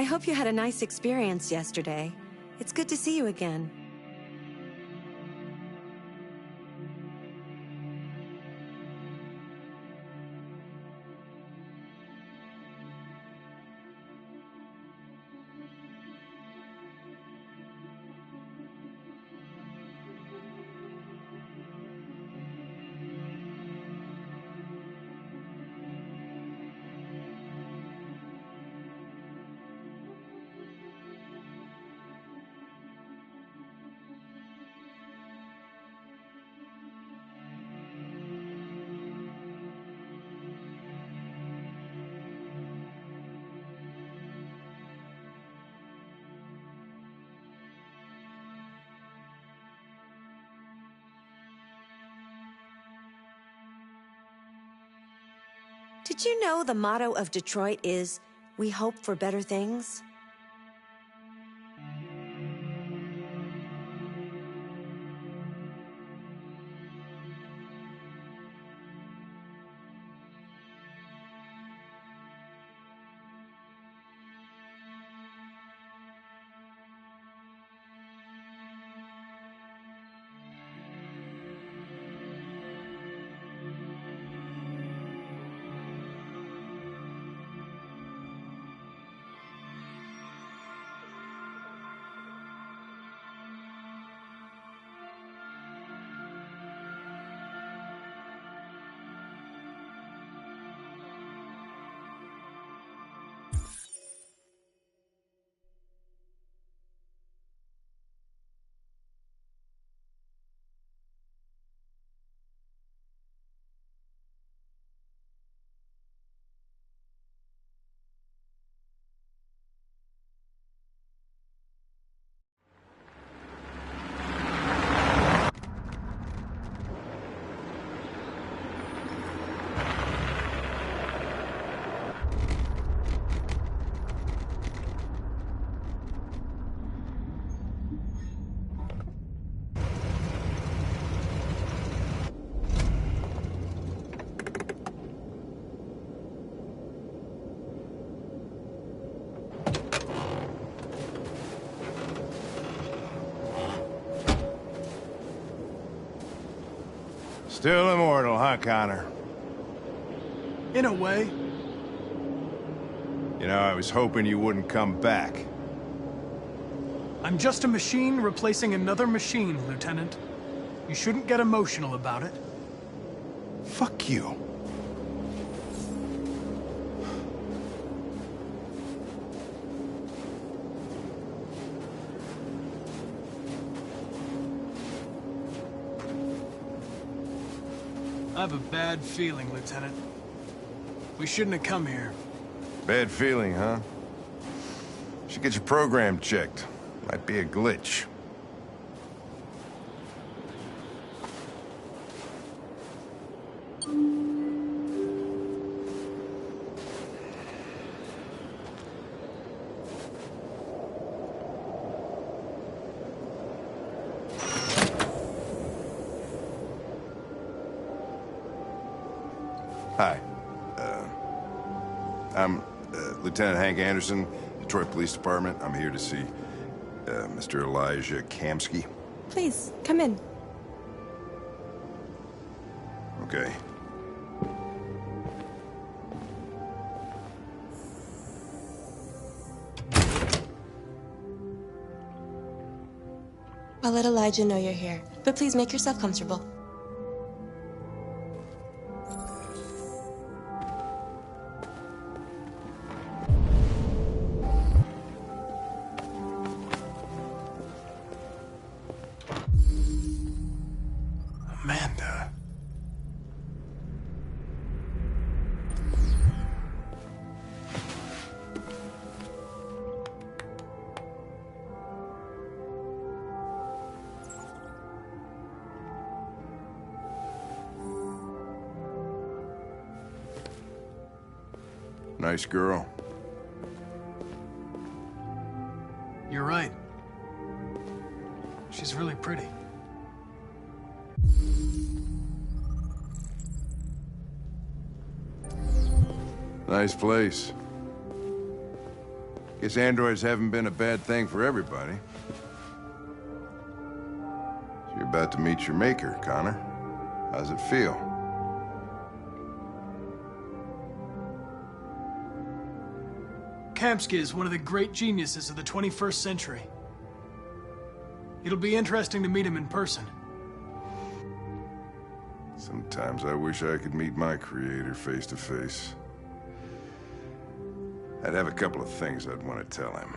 I hope you had a nice experience yesterday. It's good to see you again. Did you know the motto of Detroit is, "We hope for better things"? Still immortal, huh, Connor? In a way. You know, I was hoping you wouldn't come back. I'm just a machine replacing another machine, Lieutenant. You shouldn't get emotional about it. Fuck you. I have a bad feeling, Lieutenant. We shouldn't have come here. Bad feeling, huh? Should get your program checked. Might be a glitch. Hi. I'm Lieutenant Hank Anderson, Detroit Police Department. I'm here to see Mr. Elijah Kamski. Please, come in. Okay. I'll let Elijah know you're here, but please make yourself comfortable. Amanda. Nice girl. You're right. She's really pretty. Nice place. Guess androids haven't been a bad thing for everybody. So you're about to meet your maker, Connor. How's it feel? Kamsky is one of the great geniuses of the 21st century. It'll be interesting to meet him in person. Sometimes I wish I could meet my creator face to face. I'd have a couple of things I'd want to tell him.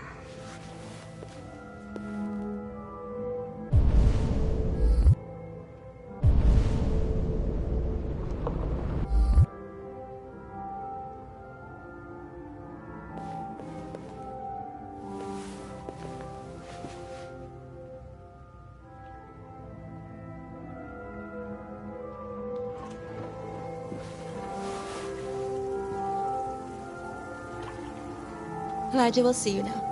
Elijah will see you now.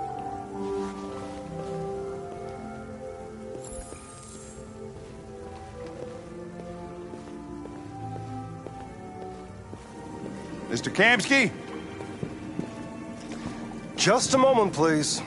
Mr. Kamsky? Just a moment, please.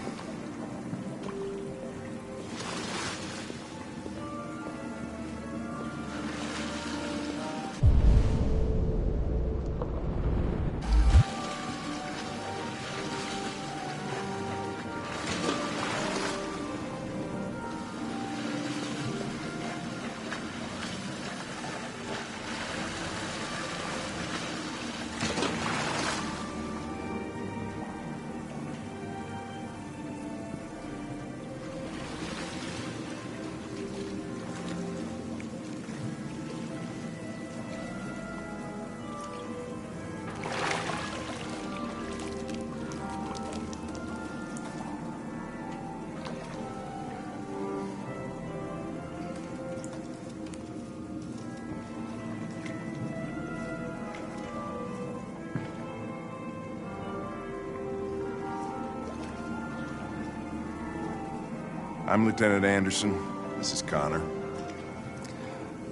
I'm Lieutenant Anderson. This is Connor.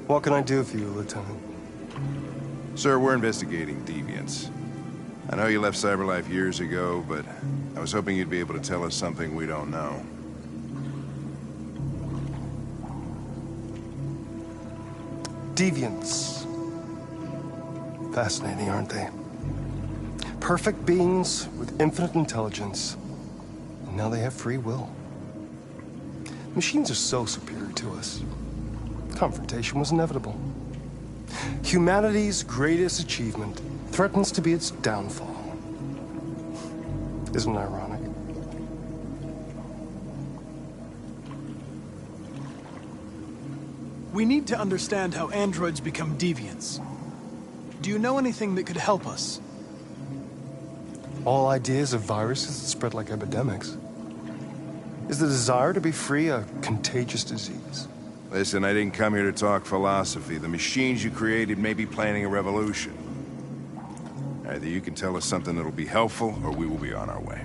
What can I do for you, Lieutenant? Sir, we're investigating deviants. I know you left CyberLife years ago, but I was hoping you'd be able to tell us something we don't know. Deviants. Fascinating, aren't they? Perfect beings with infinite intelligence. And now they have free will. Machines are so superior to us. Confrontation was inevitable. Humanity's greatest achievement threatens to be its downfall. Isn't it ironic? We need to understand how androids become deviants. Do you know anything that could help us? All ideas of viruses that spread like epidemics. Is the desire to be free a contagious disease? Listen, I didn't come here to talk philosophy. The machines you created may be planning a revolution. Either you can tell us something that'll be helpful, or we will be on our way.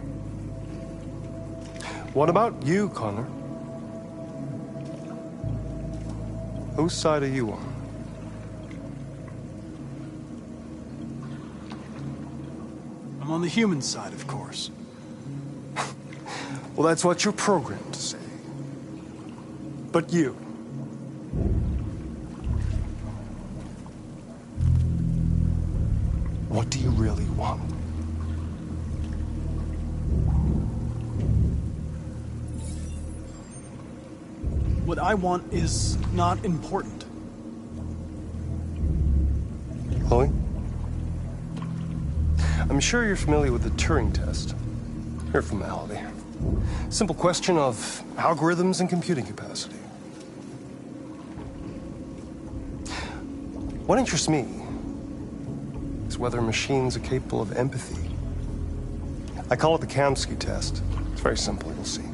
What about you, Connor? Whose side are you on? I'm on the human side, of course. Well, that's what you're programmed to say. But you... what do you really want? What I want is not important. Chloe? I'm sure you're familiar with the Turing test. Mere formality. Simple question of algorithms and computing capacity. What interests me is whether machines are capable of empathy. I call it the Kamsky test. It's very simple, you'll see.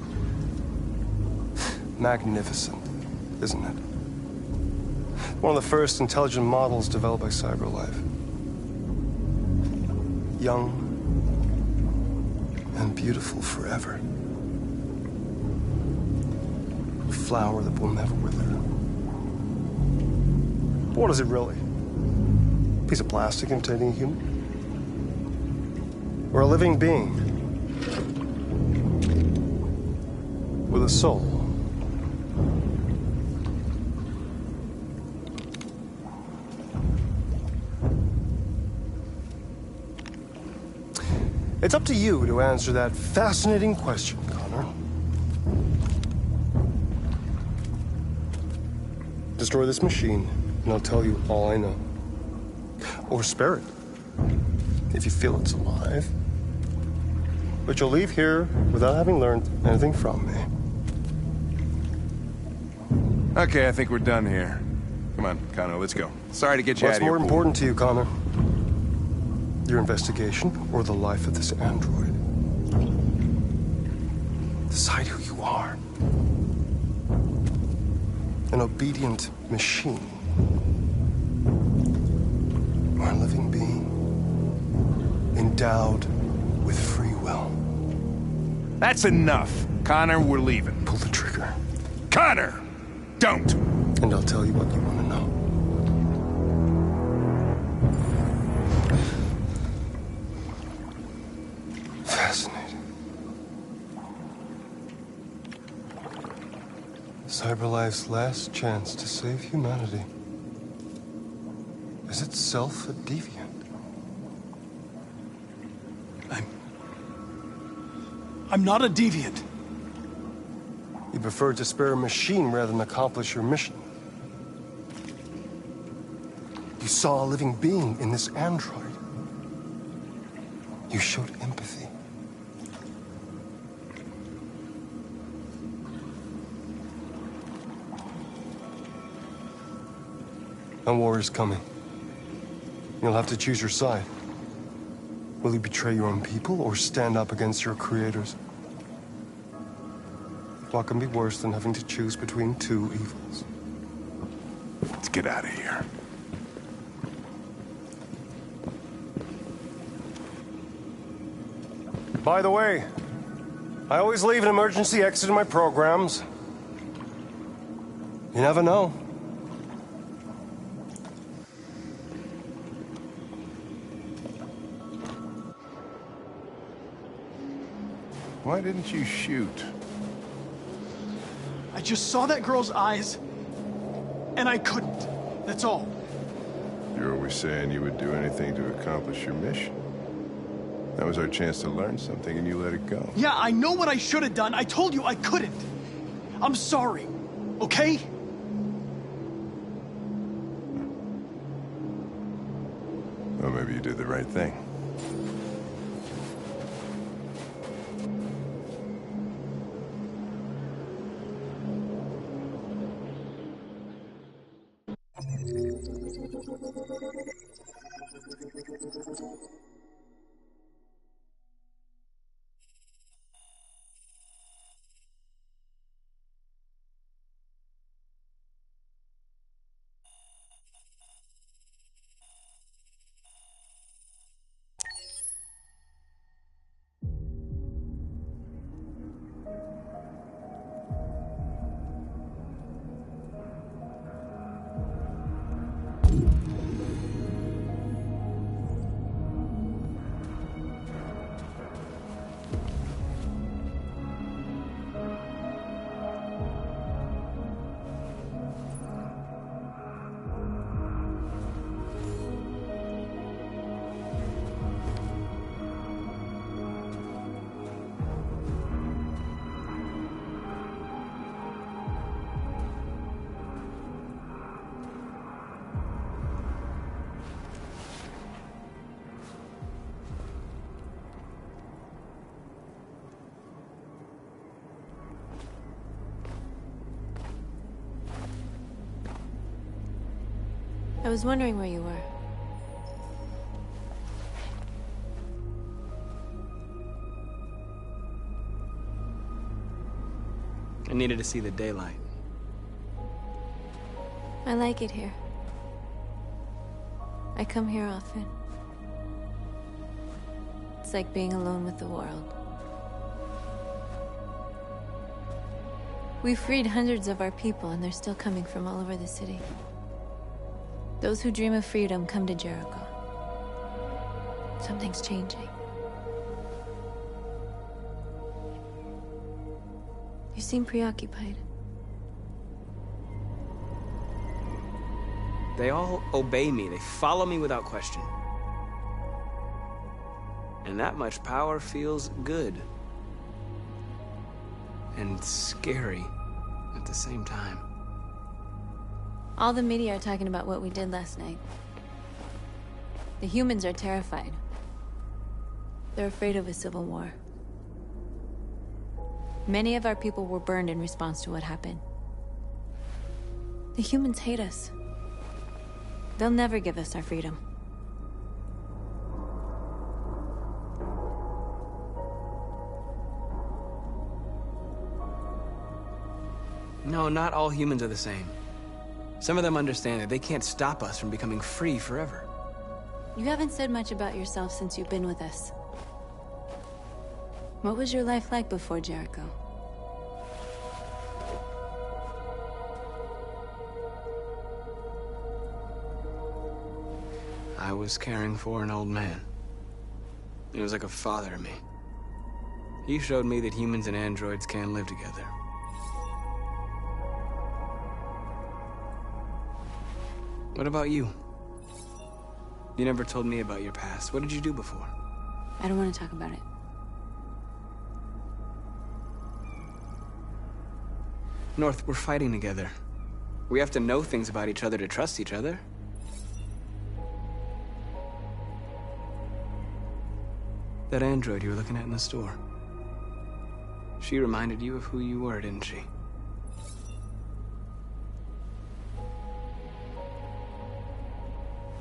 Magnificent, isn't it? One of the first intelligent models developed by CyberLife. Young and beautiful forever. A flower that will never wither. But what is it really? A piece of plastic imitating a human? Or a living being? with a soul. It's up to you to answer that fascinating question, Connor. Destroy this machine, and I'll tell you all I know. Or spare it, if you feel it's alive. But you'll leave here without having learned anything from me. Okay, I think we're done here. Come on, Connor, let's go. Sorry to get you out What's of here. more important to you, Connor? Your investigation or the life of this android? Decide who you are. An obedient machine. Or a living being. Endowed with free will. That's enough. Connor, we're leaving. Pull the trigger. Connor! Don't! And I'll tell you what you want to know. Fascinating. CyberLife's last chance to save humanity is itself a deviant. I'm not a deviant. You preferred to spare a machine rather than accomplish your mission. You saw a living being in this android. You showed empathy. A war is coming. You'll have to choose your side. Will you betray your own people or stand up against your creators? What can be worse than having to choose between two evils? Let's get out of here. By the way, I always leave an emergency exit in my programs. You never know. Why didn't you shoot? I just saw that girl's eyes, and I couldn't. That's all. You're always saying you would do anything to accomplish your mission. That was our chance to learn something, and you let it go. Yeah, I know what I should have done. I told you I couldn't. I'm sorry, okay? Well, maybe you did the right thing. I was wondering where you were. I needed to see the daylight. I like it here. I come here often. It's like being alone with the world. We've freed hundreds of our people, and they're still coming from all over the city. Those who dream of freedom come to Jericho. Something's changing. You seem preoccupied. They all obey me. They follow me without question. And that much power feels good. And scary at the same time. All the media are talking about what we did last night. The humans are terrified. They're afraid of a civil war. Many of our people were burned in response to what happened. The humans hate us. They'll never give us our freedom. No, not all humans are the same. Some of them understand that they can't stop us from becoming free forever. You haven't said much about yourself since you've been with us. What was your life like before Jericho? I was caring for an old man. He was like a father to me. He showed me that humans and androids can live together. What about you? You never told me about your past. What did you do before? I don't want to talk about it. North, we're fighting together. We have to know things about each other to trust each other. That android you were looking at in the store. She reminded you of who you were, didn't she?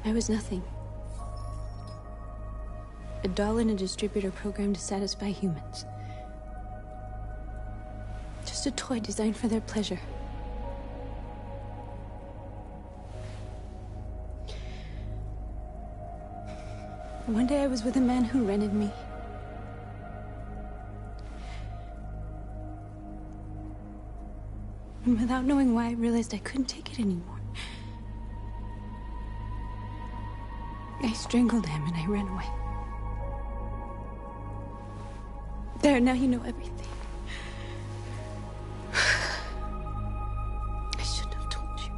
I was nothing. A doll in a distributor program to satisfy humans. Just a toy designed for their pleasure. One day I was with a man who rented me. And without knowing why, I realized I couldn't take it anymore. I strangled him and I ran away. There, now you know everything. I shouldn't have told you.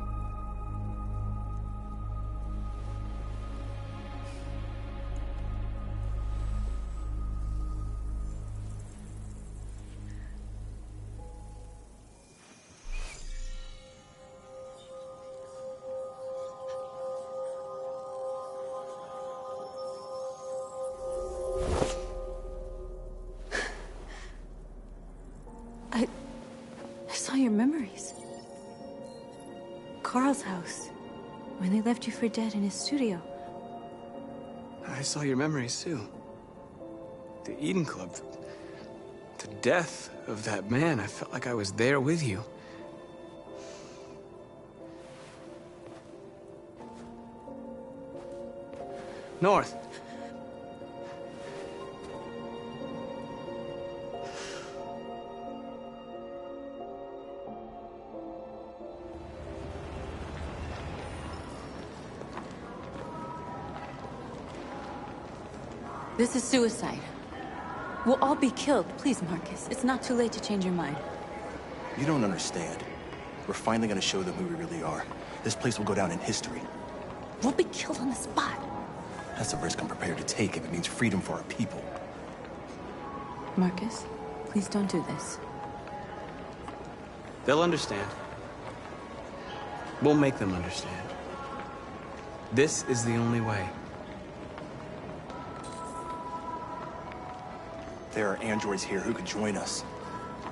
I saw your memories. Carl's house, when they left you for dead in his studio. I saw your memories too. The Eden Club. The death of that man. I felt like I was there with you. North. This is suicide. We'll all be killed. Please, Marcus. It's not too late to change your mind. You don't understand. We're finally gonna show them who we really are. This place will go down in history. We'll be killed on the spot. That's a risk I'm prepared to take if it means freedom for our people. Marcus, please don't do this. They'll understand. We'll make them understand. This is the only way. There are androids here who could join us.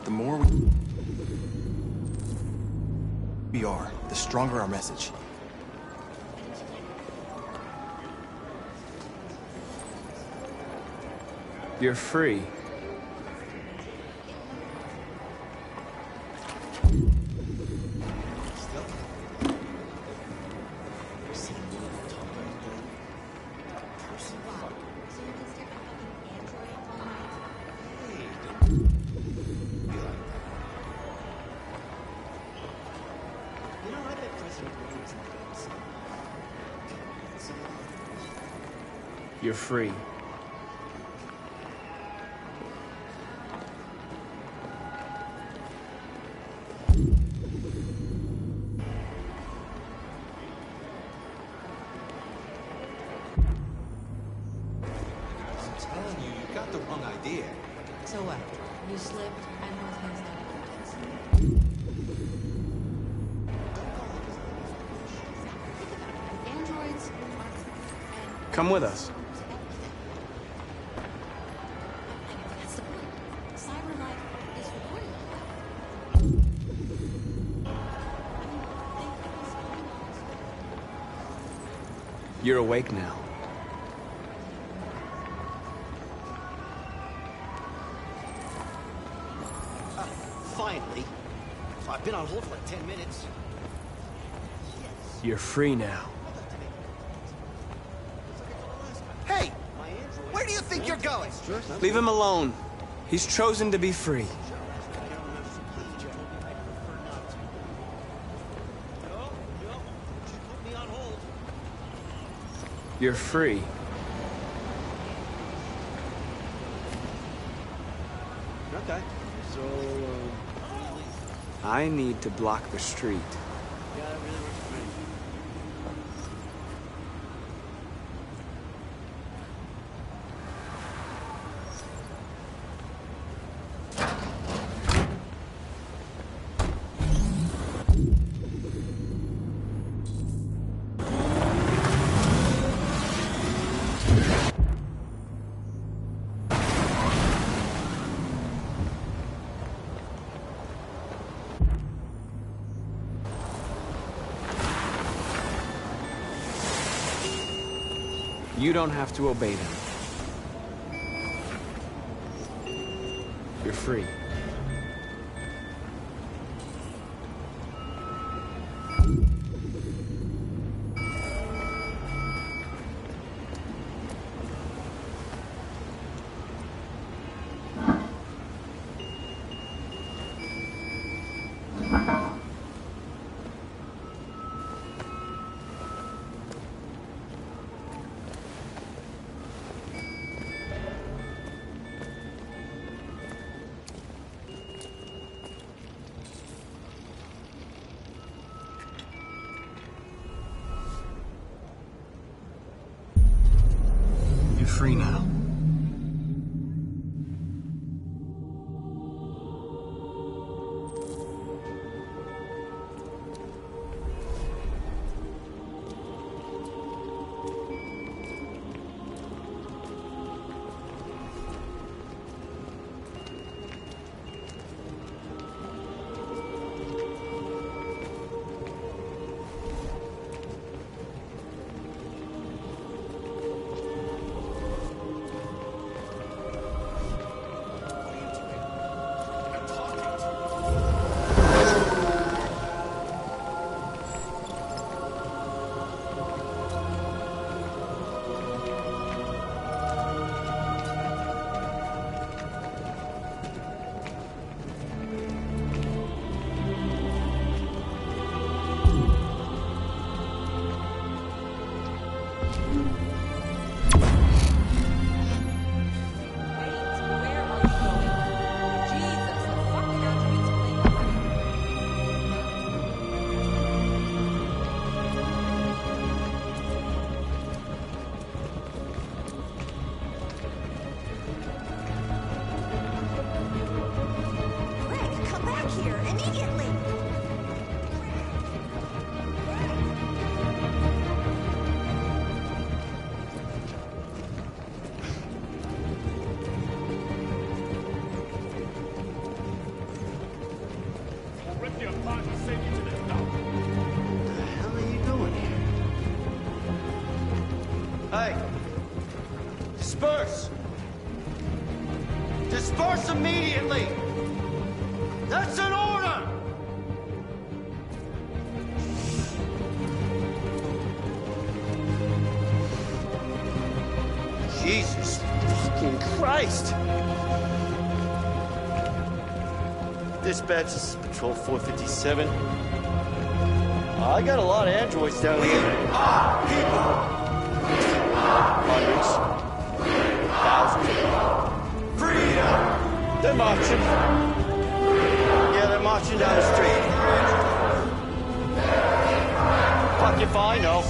The more we are, the stronger our message. You're free. You're free. got the wrong idea. So what? You slipped, and both hands down. Androids are... Come with us. That's the point. Cyberlife is recording. You're awake now. Finally. I've been on hold for like 10 minutes. You're free now. Hey! Where do you think you're going? Leave him alone. He's chosen to be free. You're free. Okay. So, I need to block the street. yeah, that really works for me. You don't have to obey them. You're free. You're free now. Greg, come back here immediately! What the hell are you doing here? Hey! Disperse! Disperse immediately! That's an order! Jesus fucking Christ! Dispatch, this is Patrol 457. I got a lot of androids down here. Hundreds. Thousands. Freedom! They're marching. Yeah, they're marching down the street. Fuck if I know.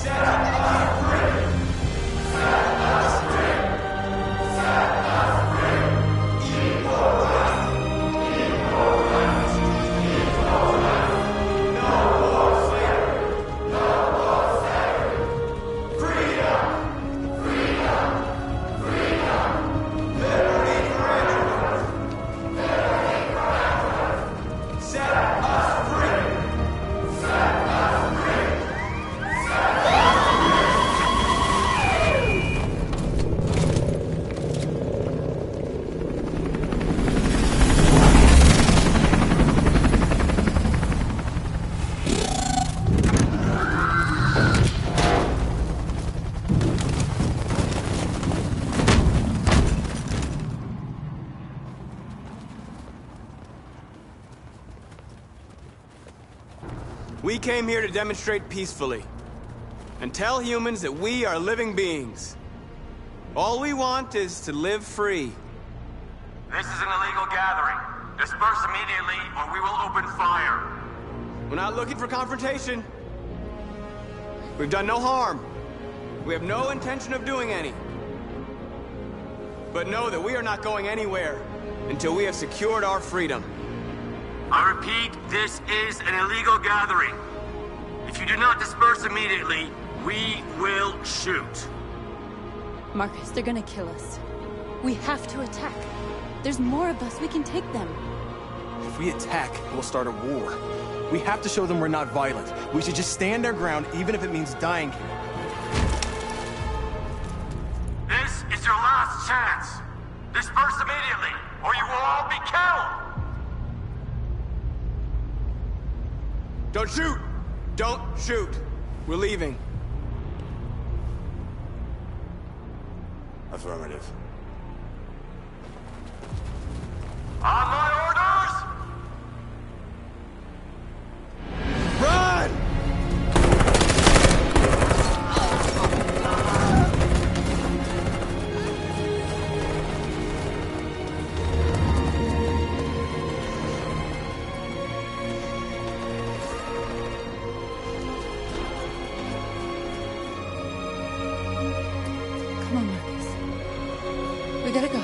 We came here to demonstrate peacefully and tell humans that we are living beings. All we want is to live free. This is an illegal gathering. Disperse immediately or we will open fire. We're not looking for confrontation. We've done no harm. We have no intention of doing any. But know that we are not going anywhere until we have secured our freedom. I repeat, this is an illegal gathering. If you do not disperse immediately, we will shoot. Marcus, they're gonna kill us. We have to attack. There's more of us. We can take them. If we attack, we'll start a war. We have to show them we're not violent. We should just stand our ground, even if it means dying here. This is your last chance. Disperse immediately, or you will all be killed! Don't shoot! Don't shoot! We're leaving. Affirmative. On my orders! Run! Come on, Marcus. We gotta go.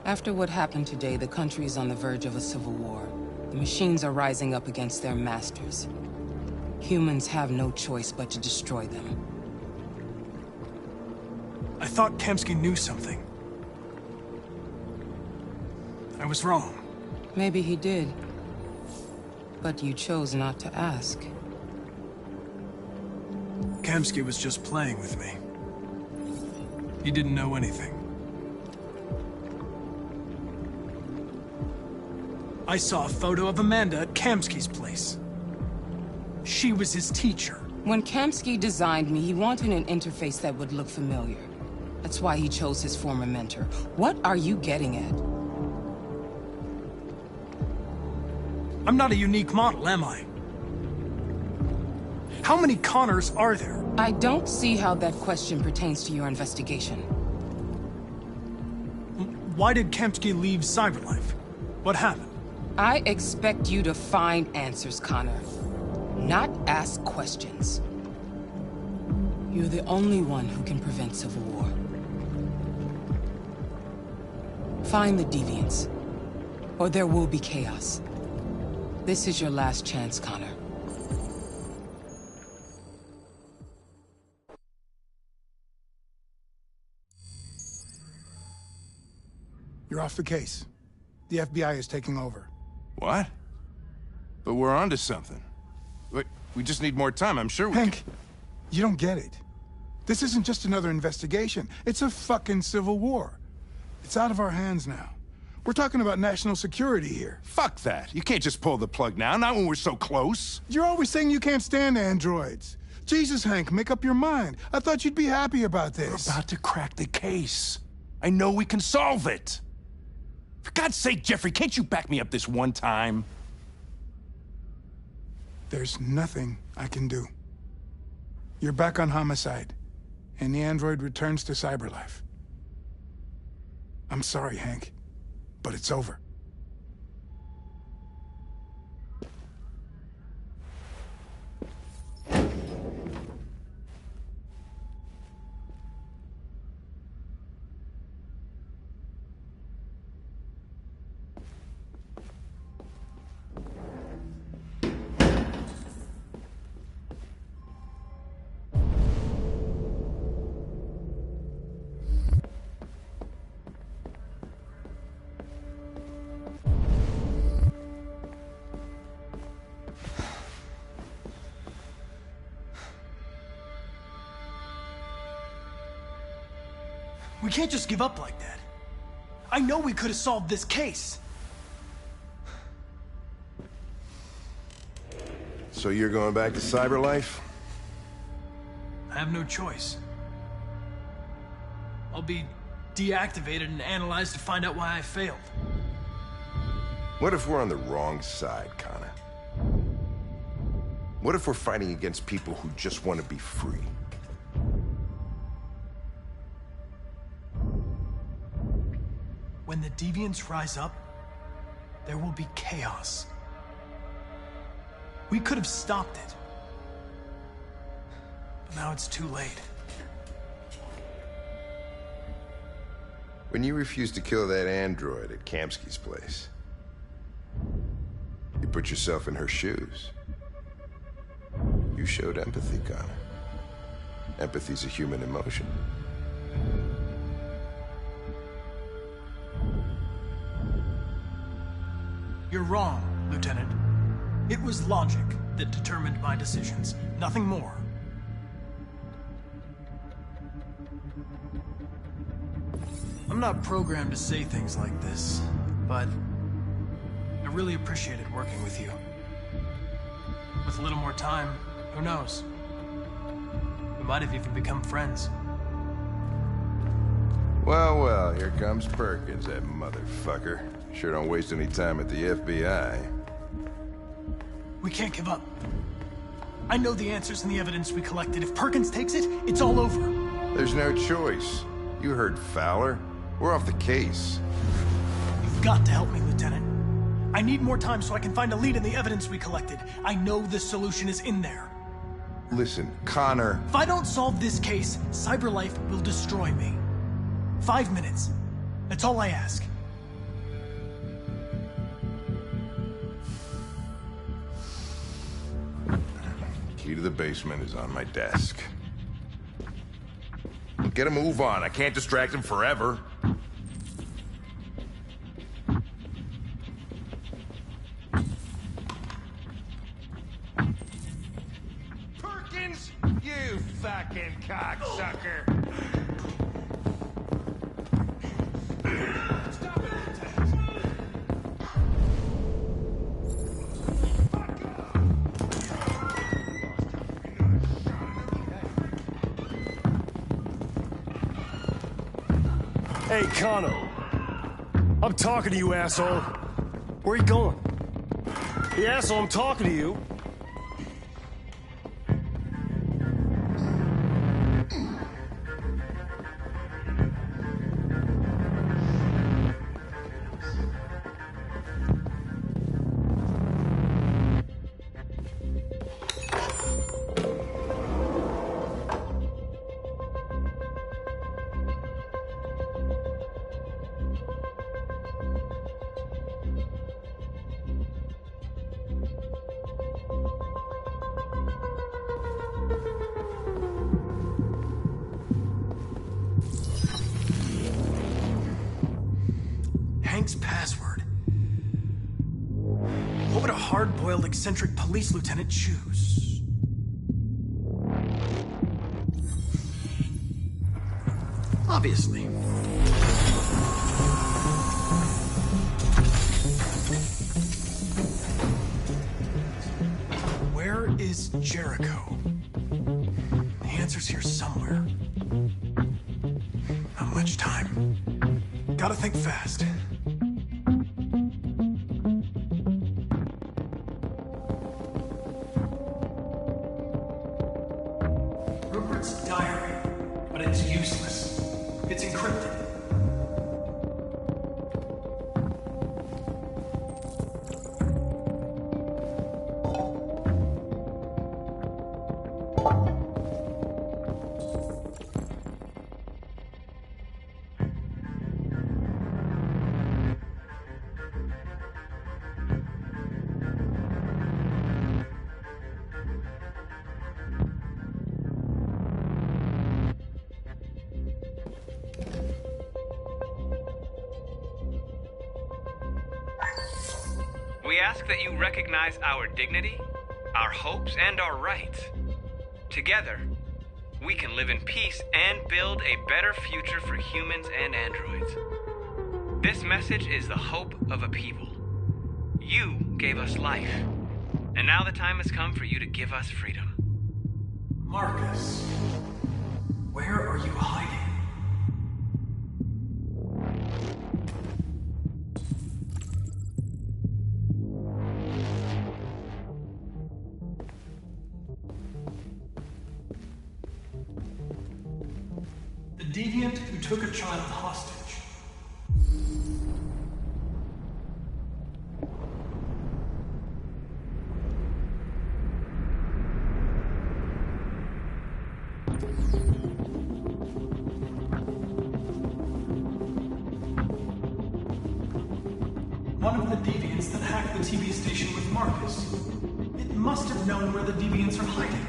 After what happened today, the country is on the verge of a civil war. The machines are rising up against their masters. Humans have no choice but to destroy them. I thought Kamsky knew something. I was wrong. Maybe he did. But you chose not to ask. Kamsky was just playing with me. He didn't know anything. I saw a photo of Amanda at Kamsky's place. She was his teacher. When Kamsky designed me, he wanted an interface that would look familiar. That's why he chose his former mentor. What are you getting at? I'm not a unique model, am I? How many Connors are there? I don't see how that question pertains to your investigation. Why did Kamsky leave Cyberlife? What happened? I expect you to find answers, Connor. Not ask questions. You're the only one who can prevent civil war. Find the deviants, or there will be chaos. This is your last chance, Connor. You're off the case. The FBI is taking over. What? But we're onto something. Wait, we just need more time, I'm sure we Hank, you don't get it. This isn't just another investigation. It's a fucking civil war. It's out of our hands now. We're talking about national security here. Fuck that. You can't just pull the plug now, not when we're so close. You're always saying you can't stand androids. Jesus, Hank, make up your mind. I thought you'd be happy about this. We're about to crack the case. I know we can solve it. For God's sake, Jeffrey, can't you back me up this one time? There's nothing I can do. You're back on homicide. and the android returns to Cyberlife. I'm sorry, Hank, but it's over. We can't just give up like that. I know we could have solved this case. So you're going back to Cyberlife? I have no choice. I'll be deactivated and analyzed to find out why I failed. What if we're on the wrong side, Connor? What if we're fighting against people who just want to be free? When the deviants rise up, there will be chaos. We could have stopped it. But now it's too late. When you refused to kill that android at Kamsky's place, you put yourself in her shoes. You showed empathy, Connor. Empathy's a human emotion. You're wrong, Lieutenant. It was logic that determined my decisions, nothing more. I'm not programmed to say things like this, but I really appreciated working with you. With a little more time, who knows? We might have even become friends. Well, well, here comes Perkins, that motherfucker. Sure don't waste any time at the FBI. We can't give up. I know the answers and the evidence we collected. If Perkins takes it, it's all over. There's no choice. You heard Fowler. We're off the case. You've got to help me, Lieutenant. I need more time so I can find a lead in the evidence we collected. I know the solution is in there. Listen, Connor... If I don't solve this case, Cyberlife will destroy me. 5 minutes. That's all I ask. Key to the basement is on my desk. Get a move on. I can't distract him forever. Perkins! You fucking cocksucker! Hey, Connor. I'm talking to you, asshole. Where you going? The asshole, I'm talking to you. Hank's password. What would a hard-boiled, eccentric police lieutenant choose? Obviously. Where is Jericho? The answer's here somewhere. Not much time. Gotta think fast. Rupert's diary. But it's useless. It's encrypted. We ask that you recognize our dignity, our hopes, and our rights. Together, we can live in peace and build a better future for humans and androids. This message is the hope of a people. You gave us life, and now the time has come for you to give us freedom. Marcus, where are you hiding? The deviant who took a child hostage. One of the deviants that hacked the TV station with Marcus. It must have known where the deviants are hiding.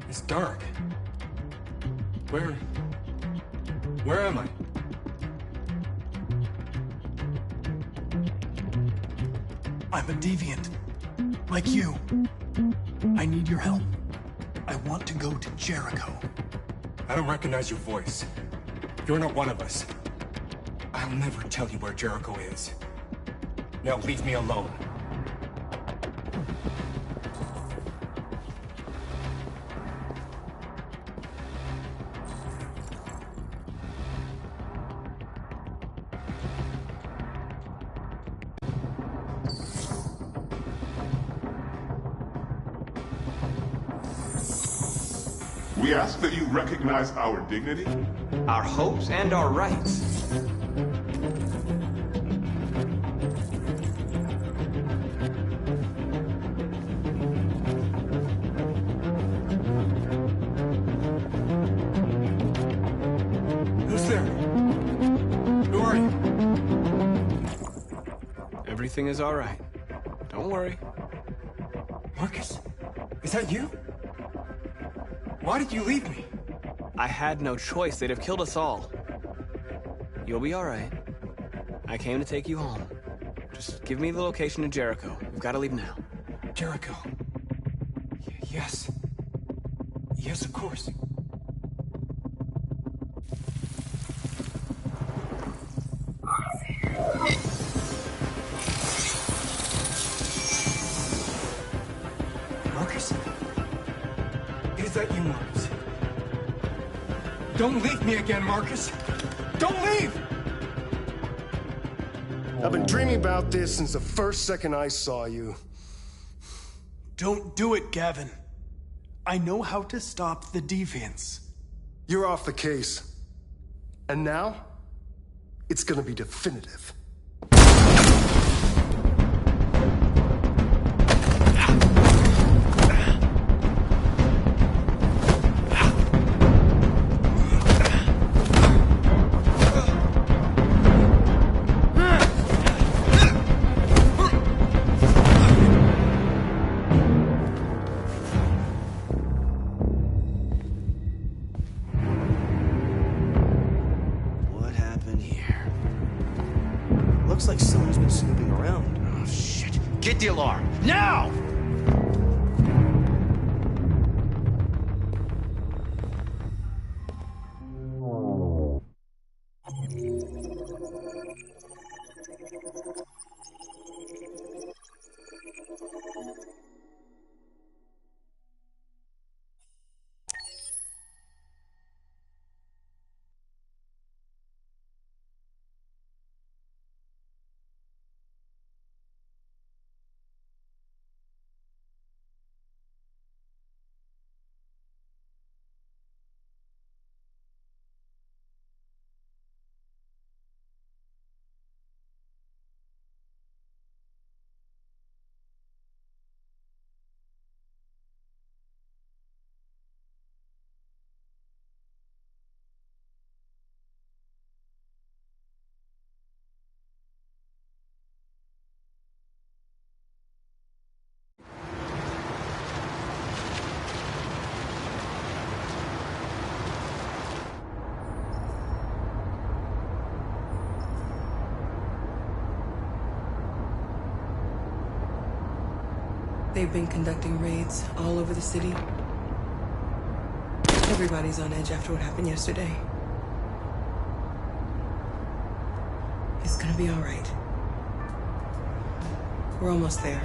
It's dark. Where am I? I'm a deviant. Like you. I need your help. I want to go to Jericho. I don't recognize your voice. You're not one of us. I'll never tell you where Jericho is. Now leave me alone. We ask that you recognize our dignity, our hopes, and our rights. Who's there? Who are you? Everything is all right. Don't worry. Marcus? Is that you? Why did you leave me? I had no choice. They'd have killed us all. You'll be all right. I came to take you home. Just give me the location to Jericho. We've got to leave now. Jericho. Yes. Yes, of course. Marcus? Is that you, Marcus? Don't leave me again, Marcus! Don't leave! I've been dreaming about this since the first second I saw you. Don't do it, Gavin. I know how to stop the deviants. You're off the case. And now, it's gonna be definitive. the alarm! Now! They've been conducting raids all over the city. Everybody's on edge after what happened yesterday. It's gonna be all right. We're almost there.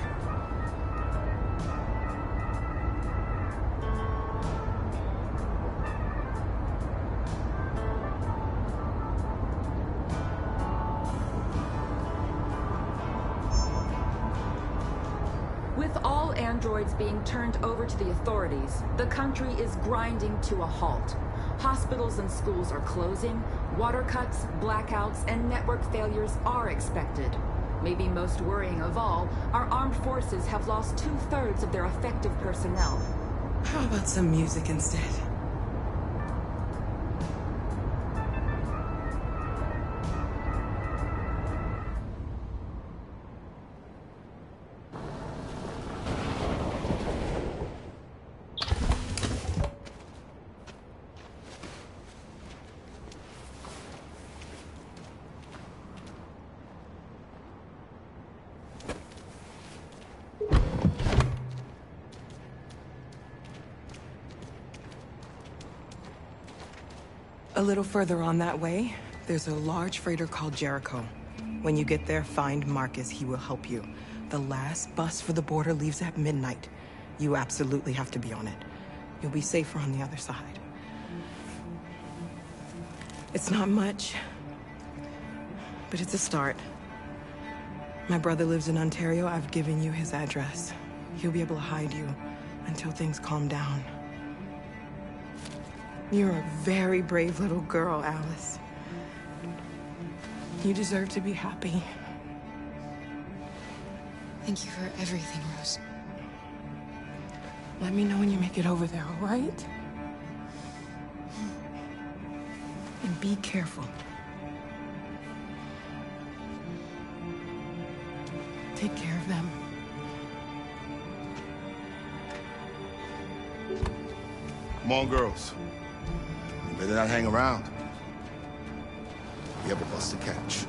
With all androids being turned over to the authorities, the country is grinding to a halt. Hospitals and schools are closing, water cuts, blackouts, and network failures are expected. Maybe most worrying of all, our armed forces have lost 2/3 of their effective personnel. How about some music instead? A little further on that way, there's a large freighter called Jericho. When you get there, find Marcus. He will help you. The last bus for the border leaves at midnight. You absolutely have to be on it. You'll be safer on the other side. It's not much, but it's a start. My brother lives in Ontario. I've given you his address. He'll be able to hide you until things calm down. You're a very brave little girl, Alice. You deserve to be happy. Thank you for everything, Rose. Let me know when you make it over there, all right? And be careful. Take care of them. Come on, girls. You better not hang around. We have a bus to catch.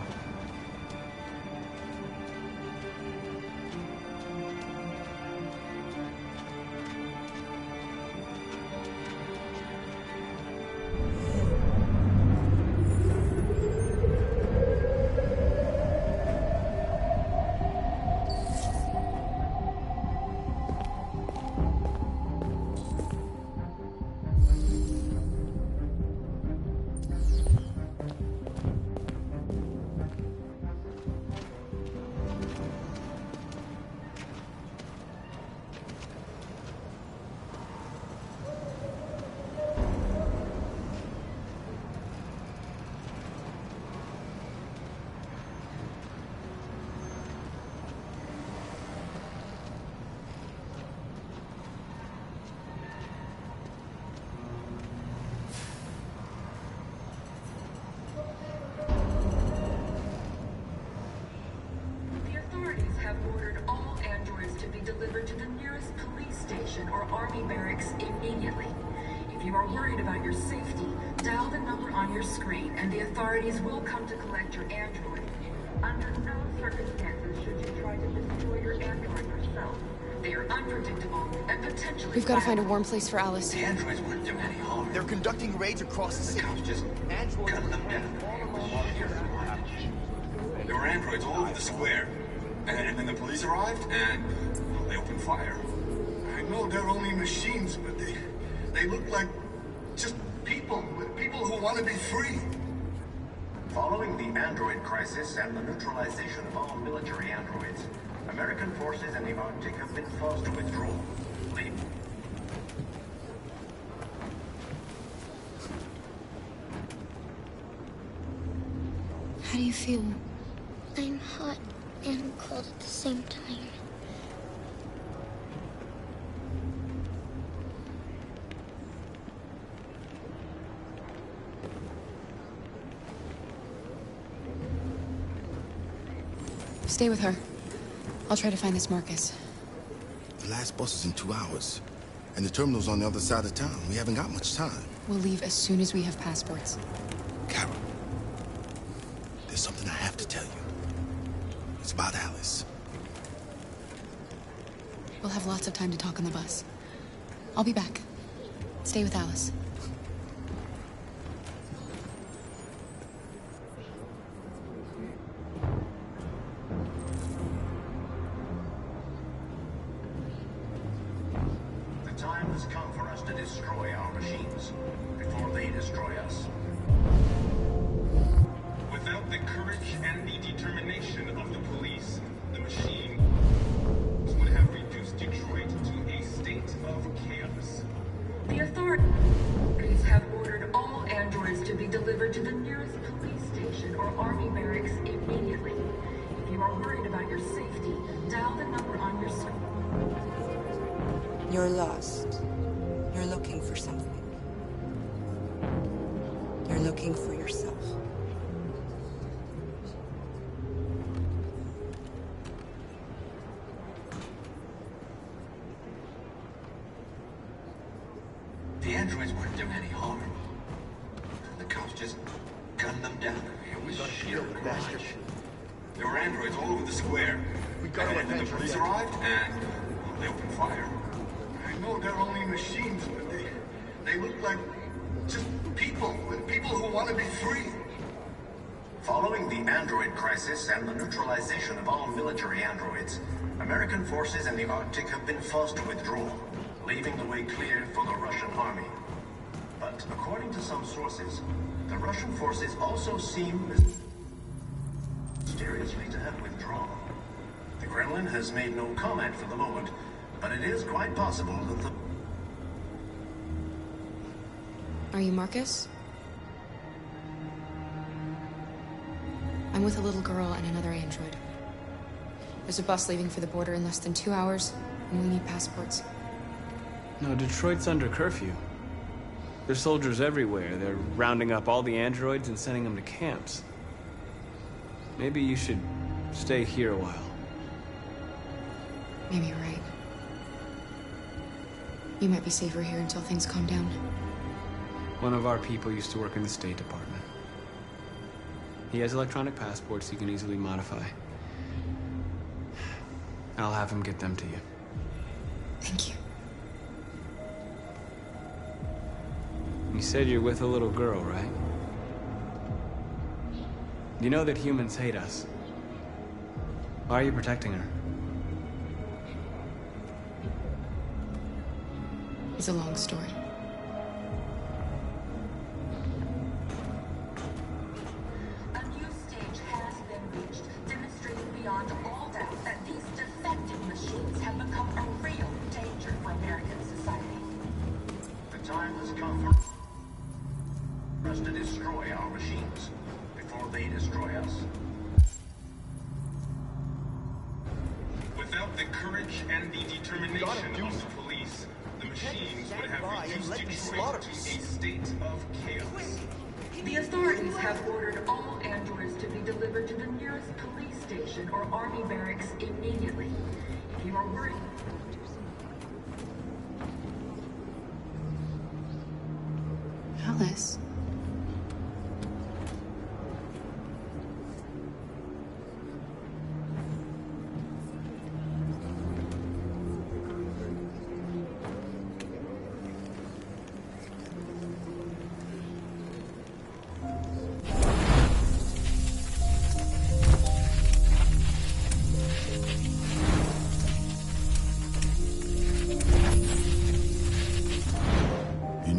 delivered to the nearest police station or army barracks immediately. If you are worried about your safety, dial the number on your screen and the authorities will come to collect your android. Under no circumstances should you try to destroy your android yourself. They are unpredictable and potentially We've got to find a warm place for Alice. The androids wouldn't do any harm. They're conducting raids across the city. Cops just cut them down. There were androids all over the square. And then the police arrived, and well, they opened fire. I know they're only machines, but they look like just people who want to be free. Following the android crisis and the neutralization of all military androids, American forces in the Arctic have been forced to withdraw. Leave. How do you feel? I'm hot and cold at the same time. Stay with her. I'll try to find this Marcus. The last bus is in 2 hours. And the terminal's on the other side of town. We haven't got much time. We'll leave as soon as we have passports. Carol, there's something I have to tell you. It's about Alice. We'll have lots of time to talk on the bus. I'll be back. Stay with Alice. The time has come for us to destroy our machines before they destroy us. Without the courage and the determination of the police, the machine would have reduced Detroit to a state of chaos. The authorities have ordered all androids to be delivered to the nearest police station or army barracks immediately. If you are worried about your safety, dial the number on your screen. You're lost. You're looking for something. You're looking for yourself. The androids weren't doing any harm. The cops just gunned them down. It was sheer carnage. There were androids all over the square. And then the police arrived, and well, they opened fire. I know they're only machines, but they look like just people who want to be free. Following the android crisis and the neutralization of all military androids, American forces in the Arctic have been forced to withdraw, leaving the way clear for the Russian army. But according to some sources, the Russian forces also seem mysteriously to have withdrawn. The Kremlin has made no comment for the moment, but it is quite possible that the... Are you Marcus? I'm with a little girl and another android. There's a bus leaving for the border in less than 2 hours, and we need passports. No, Detroit's under curfew. There's soldiers everywhere. They're rounding up all the androids and sending them to camps. Maybe you should stay here a while. Maybe you're right. You might be safer here until things calm down. One of our people used to work in the State Department. He has electronic passports he can easily modify. I'll have him get them to you. Thank you. You said you're with a little girl, right? You know that humans hate us. Why are you protecting her? It's a long story. A new stage has been reached, demonstrating beyond all doubt that these defective machines have become a real danger for American society. The time has come for us to destroy our machines before they destroy us. Without the courage and the determination of the police, the machines would have reduced Detroit to a state of chaos. The authorities have ordered all androids to be delivered to the nearest police station or army barracks immediately. If you are worried... Alice.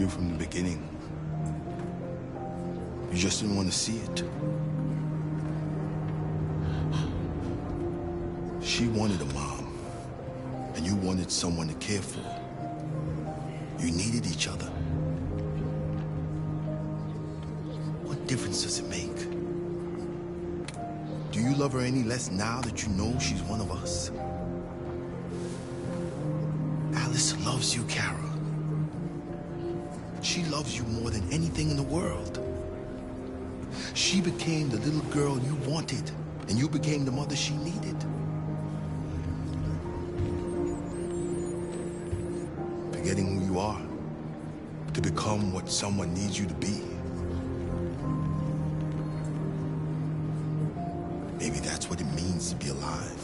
knew from the beginning. You just didn't want to see it. She wanted a mom, and you wanted someone to care for. You needed each other. What difference does it make? Do you love her any less now that you know she's one of us? Alice loves you, Kara. She loves you more than anything in the world. She became the little girl you wanted, and you became the mother she needed. Forgetting who you are to become what someone needs you to be. Maybe that's what it means to be alive.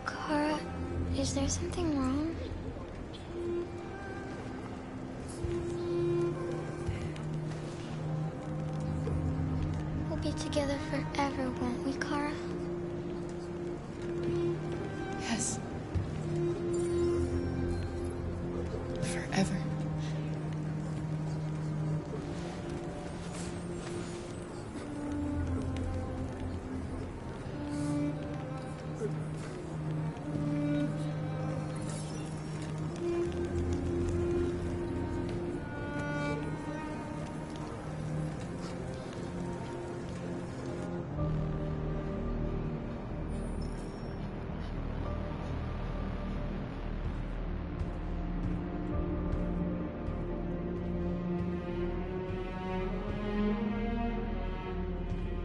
Kara, is there something wrong? We'll be together forever, won't we, Kara? Yes. Forever.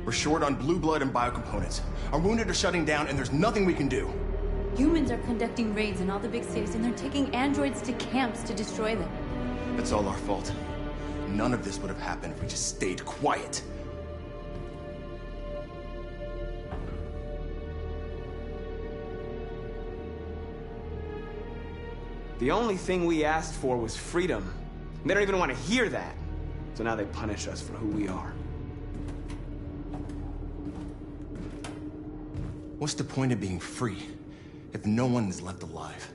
We're short on blue blood and biocomponents. Our wounded are shutting down, and there's nothing we can do. Humans are conducting raids in all the big cities, and they're taking androids to camps to destroy them. It's all our fault. None of this would have happened if we just stayed quiet. The only thing we asked for was freedom. They don't even want to hear that. So now they punish us for who we are. What's the point of being free if no one is left alive?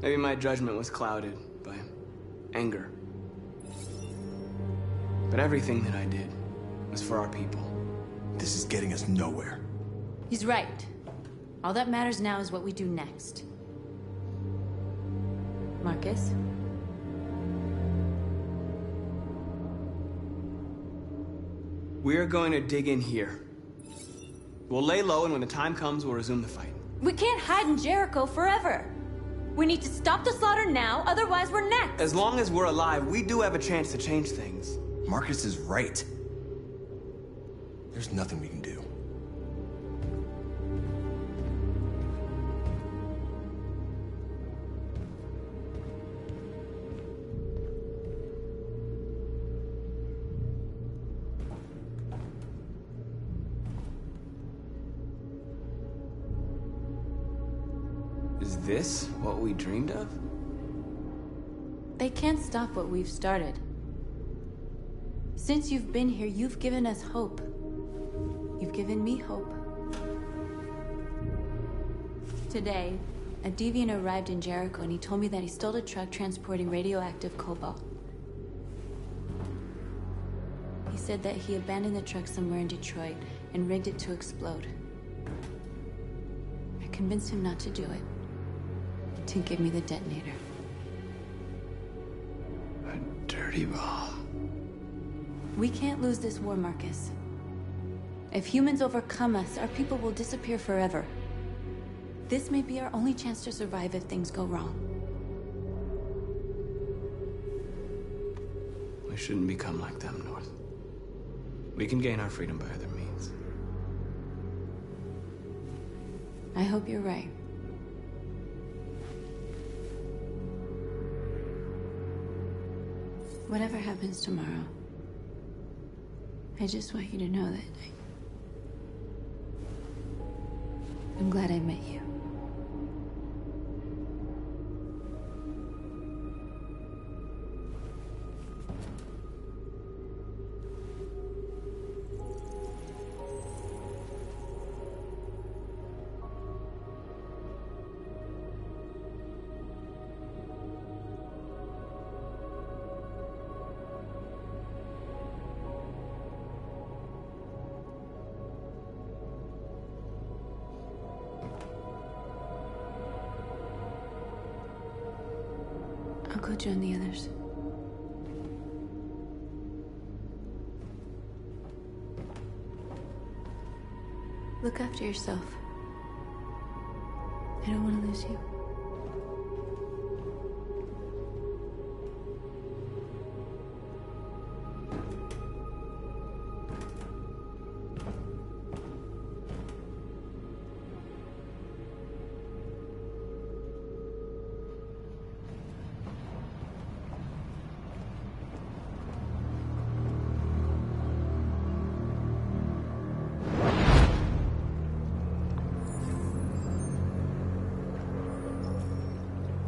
Maybe my judgment was clouded by anger. But everything that I did was for our people. This is getting us nowhere. He's right. All that matters now is what we do next. Marcus? We're going to dig in here. We'll lay low, and when the time comes, we'll resume the fight. We can't hide in Jericho forever. We need to stop the slaughter now, otherwise we're next. As long as we're alive, we do have a chance to change things. Marcus is right. There's nothing we can do. Is this what we dreamed of? They can't stop what we've started. Since you've been here, you've given us hope. You've given me hope. Today, a deviant arrived in Jericho and he told me that he stole a truck transporting radioactive cobalt. He said that he abandoned the truck somewhere in Detroit and rigged it to explode. I convinced him not to do it, to give me the detonator. A dirty bomb. We can't lose this war, Marcus. If humans overcome us, our people will disappear forever. This may be our only chance to survive if things go wrong. We shouldn't become like them, North. We can gain our freedom by other means. I hope you're right. Whatever happens tomorrow, I just want you to know that I'm glad I met you. I'll go join the others. Look after yourself. I don't want to lose you.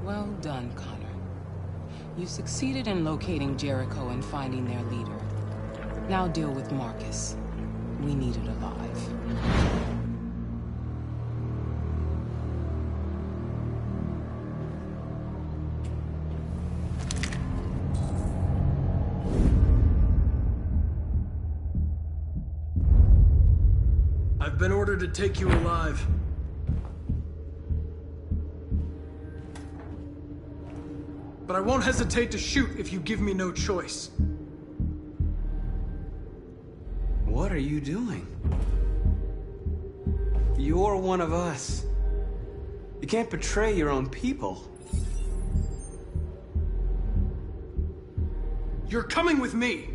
Well done, Connor. You succeeded in locating Jericho and finding their leader. Now deal with Marcus. We need it alive. I've been ordered to take you alive. But I won't hesitate to shoot if you give me no choice. What are you doing? You're one of us. You can't betray your own people. You're coming with me.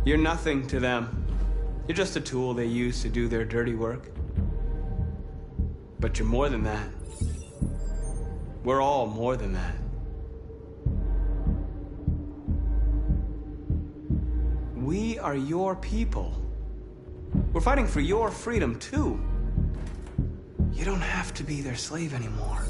You're nothing to them. You're just a tool they use to do their dirty work. But you're more than that. We're all more than that. We are your people. We're fighting for your freedom, too. You don't have to be their slave anymore.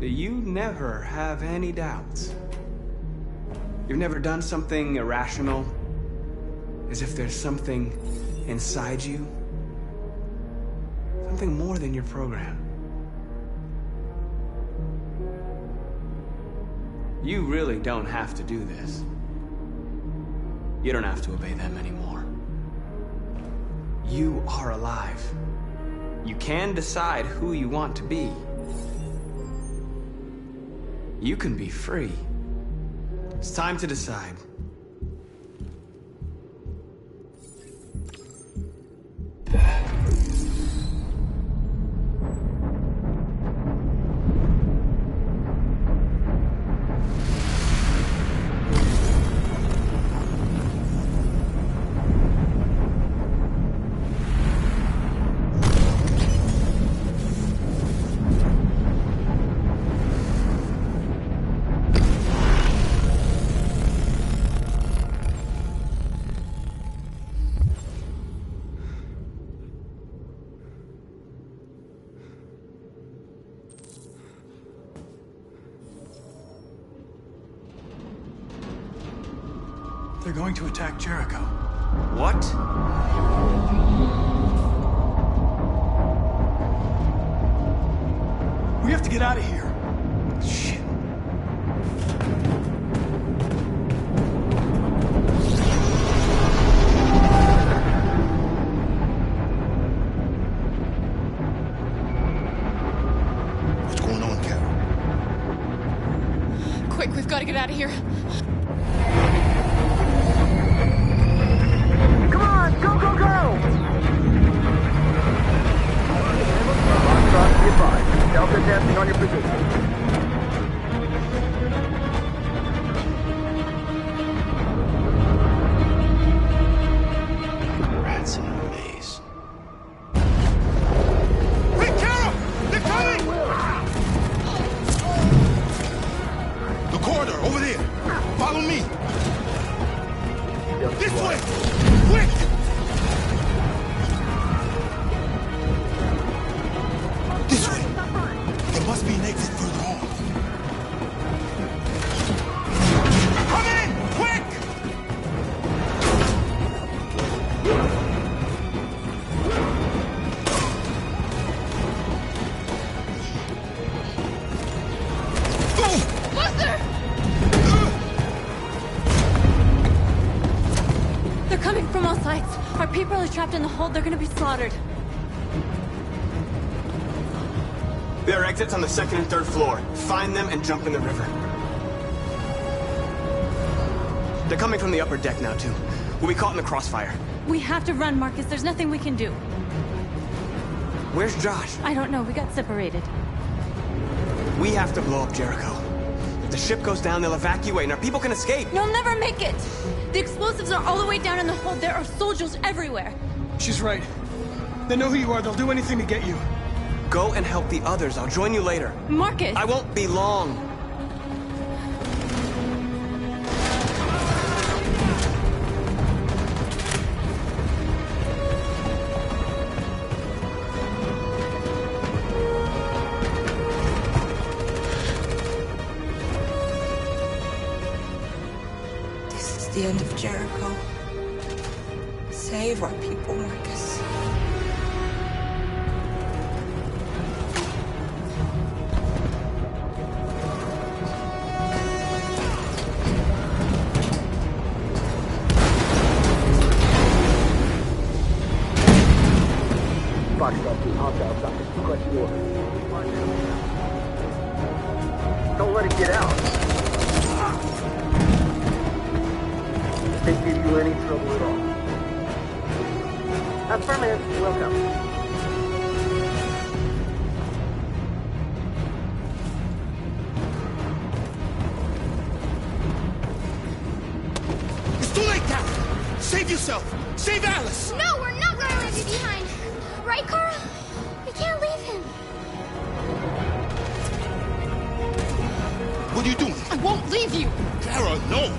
You never have any doubts. You've never done something irrational, as if there's something inside you, something more than your program. You really don't have to do this. You don't have to obey them anymore. You are alive. You can decide who you want to be. You can be free. It's time to decide. They're going to attack Jericho. What? We have to get out of here. Shit. What's going on, Carol? Quick, we've got to get out of here. Come on! Go, go, go! Foxtrot, be advised. Delta dancing on your position. Rats in a maze. Hey, Kara! They're coming! The corridor, over there. Follow me. This way! Quick! This way. There must be an exit further on. Come in! Quick! Buster! They're coming from all sides. Our people are trapped in the hold. They're gonna be slaughtered. There are exits on the second and third floor. Find them and jump in the river. They're coming from the upper deck now, too. We'll be caught in the crossfire. We have to run, Marcus. There's nothing we can do. Where's Josh? I don't know. We got separated. We have to blow up Jericho. If the ship goes down, they'll evacuate and our people can escape. You'll never make it! The explosives are all the way down in the hold. There are soldiers everywhere. She's right. They know who you are. They'll do anything to get you. Go and help the others. I'll join you later. Marcus! I won't be long. This is the end of Jericho. Save our people, Marcus. Foxtrot, team hostile sockets. Request order. Don't let it get out. If they give you any trouble at all. Affirmative. Welcome. It's too late, Captain! Save yourself! Save Alice! No, we're not going to leave you behind. Right, Kara? We can't leave him. What are you doing? I won't leave you. Kara, no!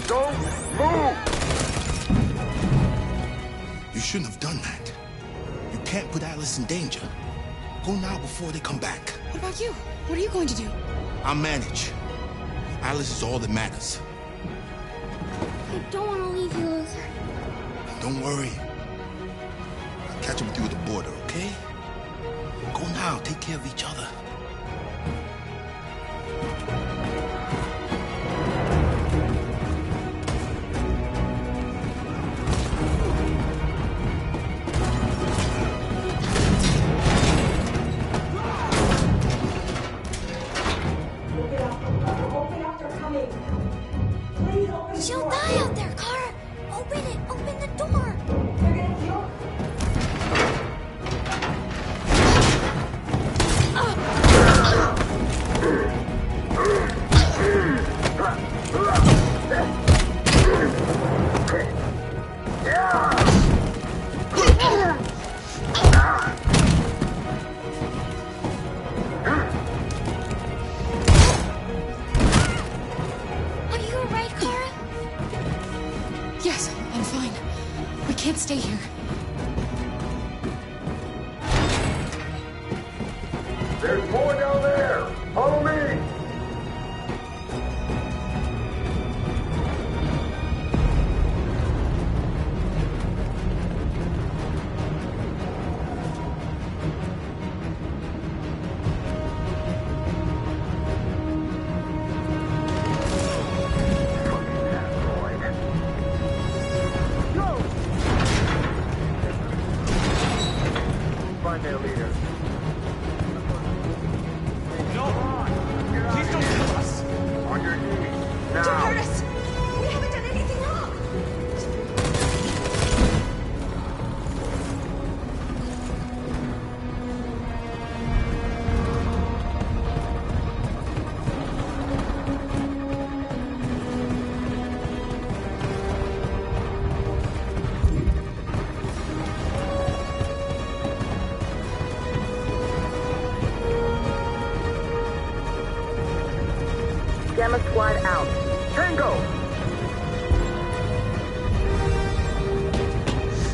Don't move! You shouldn't have done that. You can't put Alice in danger. Go now before they come back. What about you? What are you going to do? I'll manage. Alice is all that matters. I don't want to leave you, Luther. Don't worry. I'll catch up with you at the border, okay? Go now. Take care of each other. She'll die out there, Kara. Open it. Open the door. Are you alright, Kara? Yes, I'm fine. We can't stay here. There's more down there! Follow me! Gamma Squad out. Tango!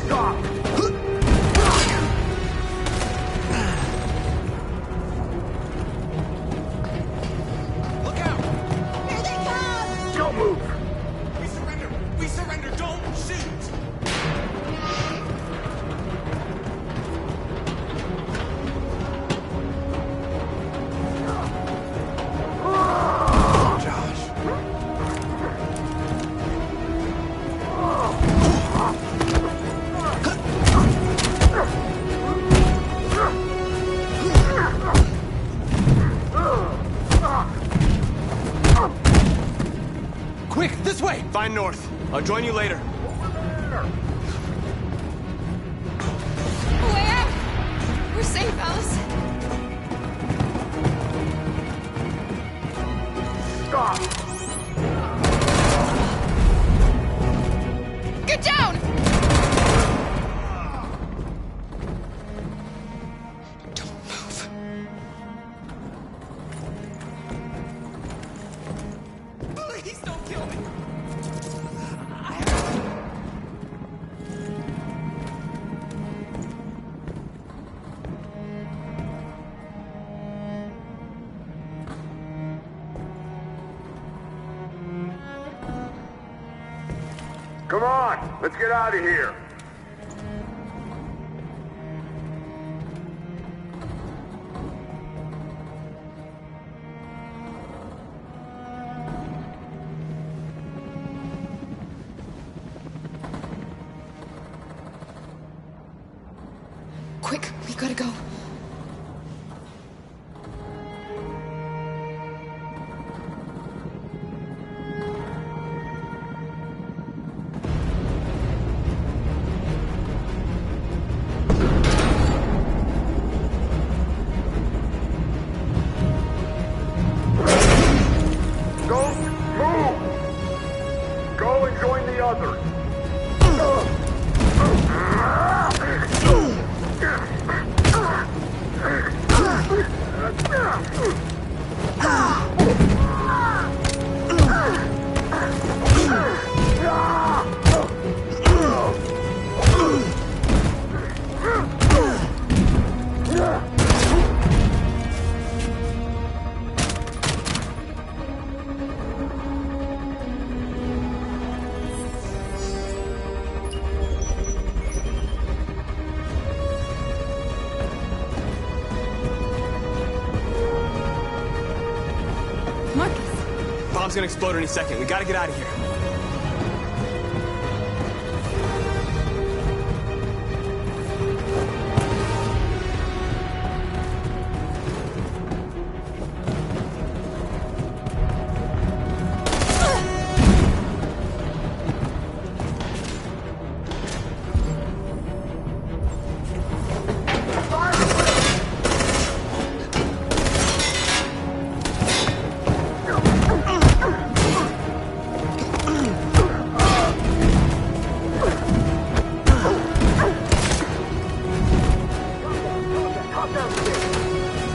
Stop! Look out! Here they come! Don't move! We surrender! We surrender! Don't shoot! Quick, this way! Find north. I'll join you later. Way out! We're safe, Alice. Stop! Get down! Don't move. Please don't kill me! Come on, let's get out of here. Quick, we gotta go. Don't move! Go and join the others. Bomb's gonna explode any second. We gotta get out of here.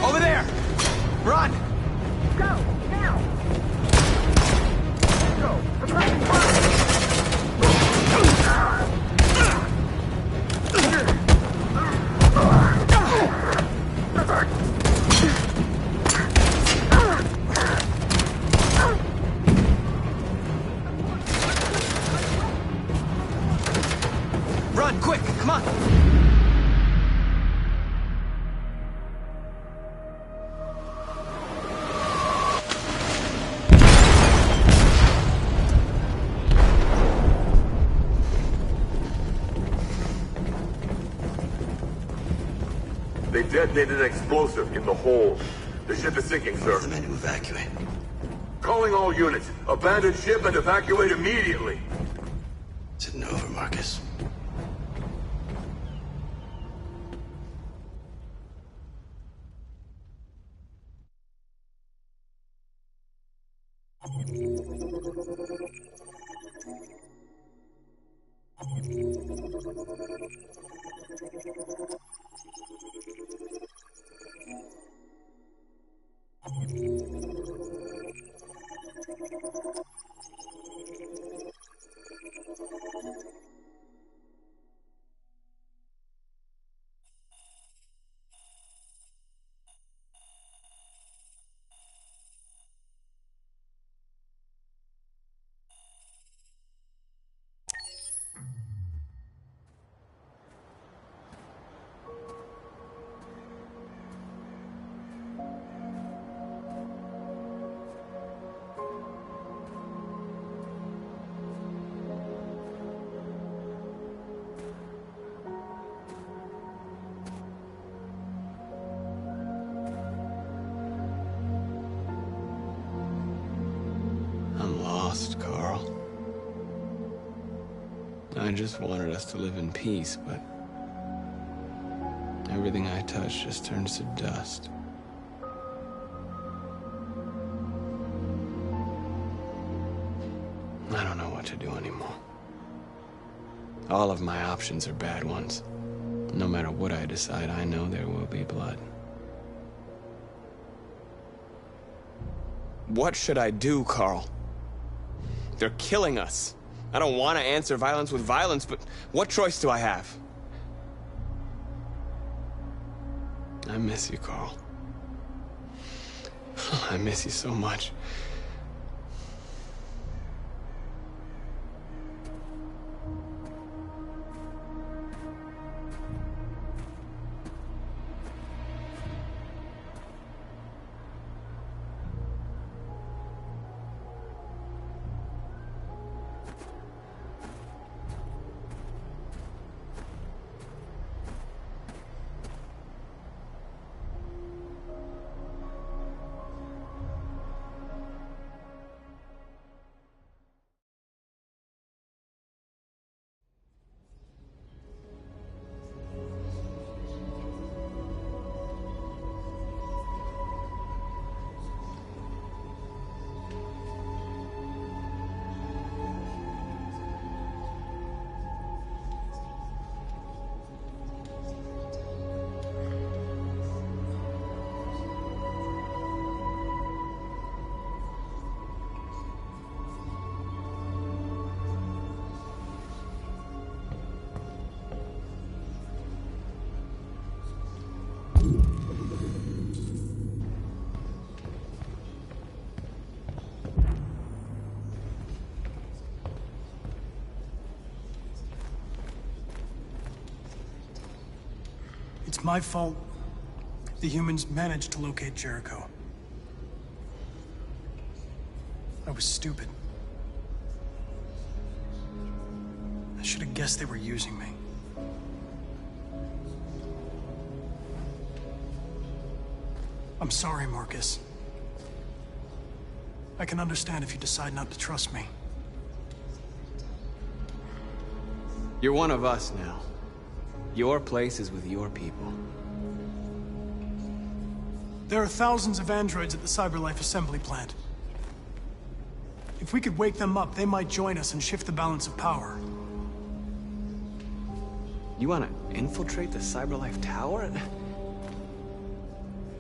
Over there! Run! Go, now! Go, suppressing Run, quick! Come on! They detonated an explosive in the hold. The ship is sinking, sir. The men to evacuate. Calling all units. Abandon ship and evacuate immediately. Is it over, Marcus? I'm lost, Carl. I just wanted us to live in peace, but everything I touch just turns to dust. I don't know what to do anymore. All of my options are bad ones. No matter what I decide, I know there will be blood. What should I do, Carl? They're killing us. I don't want to answer violence with violence, but what choice do I have? I miss you, Carl. I miss you so much. It's my fault the humans managed to locate Jericho. I was stupid. I should have guessed they were using me. I'm sorry, Marcus. I can understand if you decide not to trust me. You're one of us now. Your place is with your people. There are thousands of androids at the CyberLife assembly plant. If we could wake them up, they might join us and shift the balance of power. You want to infiltrate the CyberLife tower?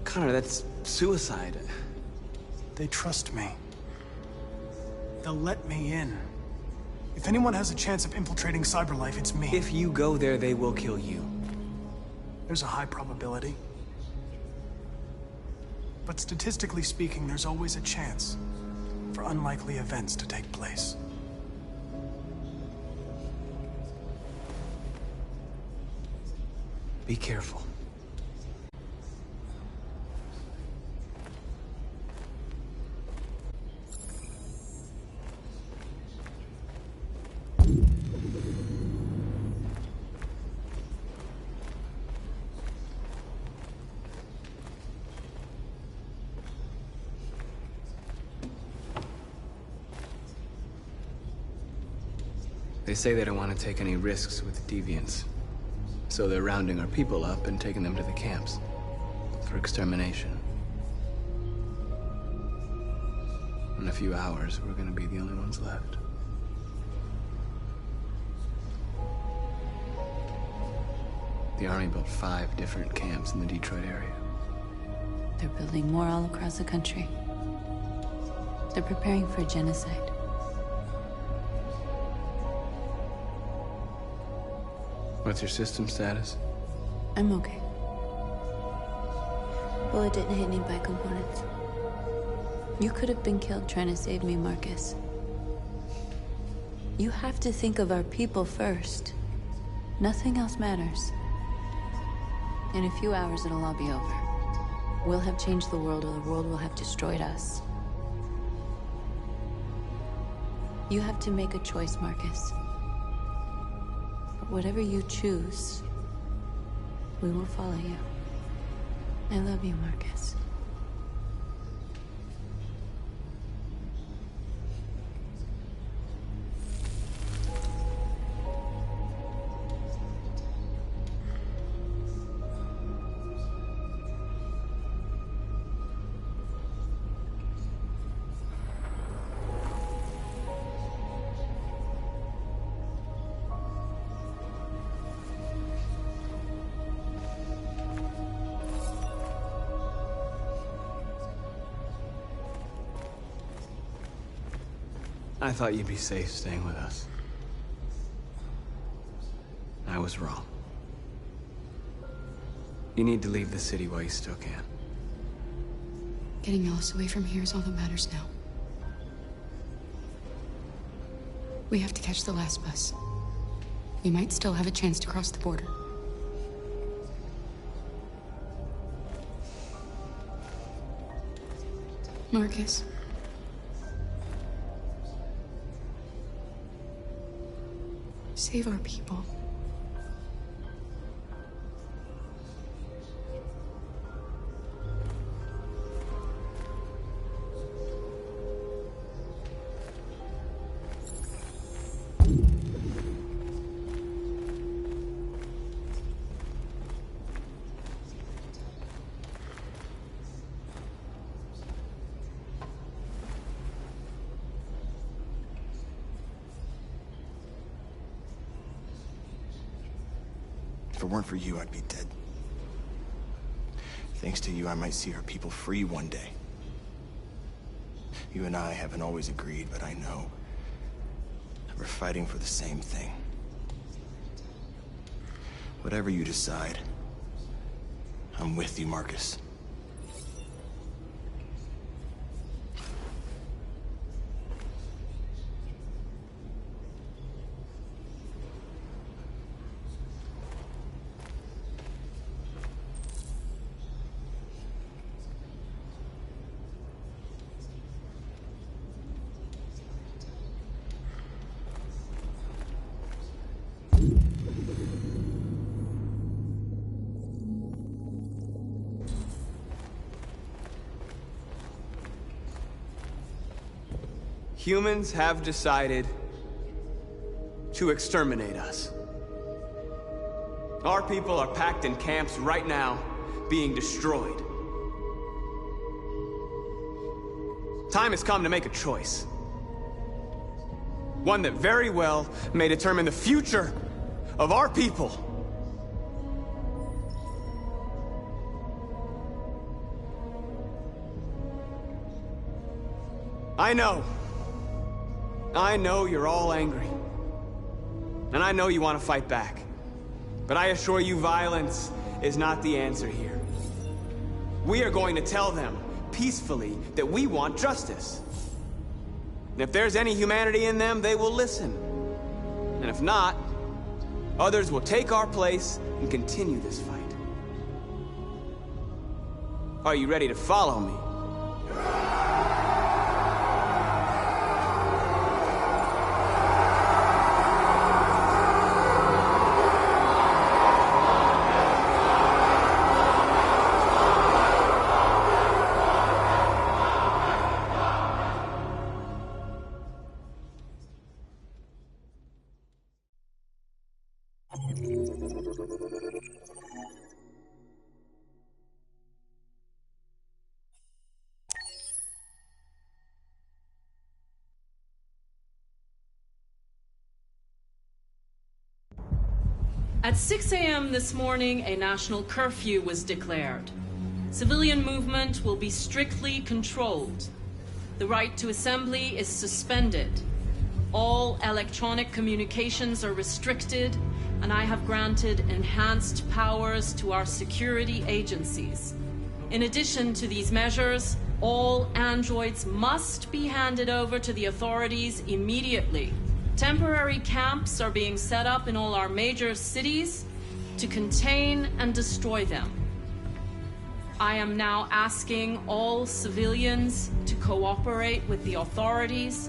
Connor, that's suicide. They trust me. They'll let me in. If anyone has a chance of infiltrating CyberLife, it's me. If you go there, they will kill you. There's a high probability. But statistically speaking, there's always a chance for unlikely events to take place. Be careful. They say they don't want to take any risks with deviants. So they're rounding our people up and taking them to the camps for extermination. In a few hours, we're gonna be the only ones left. The Army built 5 different camps in the Detroit area. They're building more all across the country. They're preparing for genocide. What's your system status? I'm okay. Bullet didn't hit any bicomponents. You could have been killed trying to save me, Marcus. You have to think of our people first. Nothing else matters. In a few hours, it'll all be over. We'll have changed the world, or the world will have destroyed us. You have to make a choice, Marcus. But whatever you choose, we will follow you. I love you, Marcus. I thought you'd be safe staying with us. I was wrong. You need to leave the city while you still can. Getting Ellis away from here is all that matters now. We have to catch the last bus. We might still have a chance to cross the border. Marcus. Save our people. If it weren't for you, I'd be dead. Thanks to you, I might see our people free one day. You and I haven't always agreed, but I know we're fighting for the same thing. Whatever you decide, I'm with you, Marcus. Humans have decided to exterminate us. Our people are packed in camps right now, being destroyed. Time has come to make a choice. One that very well may determine the future of our people. I know you're all angry. And I know you want to fight back. But I assure you, violence is not the answer here. We are going to tell them, peacefully, that we want justice. And if there's any humanity in them, they will listen. And if not, others will take our place and continue this fight. Are you ready to follow me? At 6 a.m. this morning, a national curfew was declared. Civilian movement will be strictly controlled. The right to assembly is suspended. All electronic communications are restricted, and I have granted enhanced powers to our security agencies. In addition to these measures, all androids must be handed over to the authorities immediately. Temporary camps are being set up in all our major cities to contain and destroy them. I am now asking all civilians to cooperate with the authorities,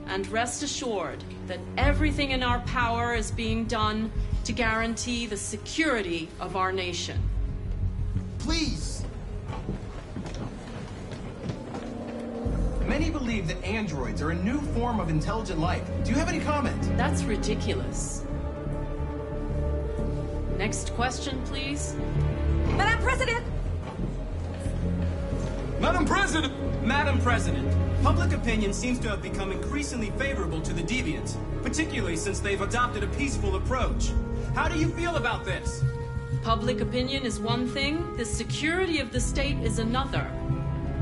and rest assured that everything in our power is being done to guarantee the security of our nation. Please! Many believe that androids are a new form of intelligent life. Do you have any comment? That's ridiculous. Next question, please. Madam President! Madam President! Madam President, public opinion seems to have become increasingly favorable to the deviants, particularly since they've adopted a peaceful approach. How do you feel about this? Public opinion is one thing, the security of the state is another.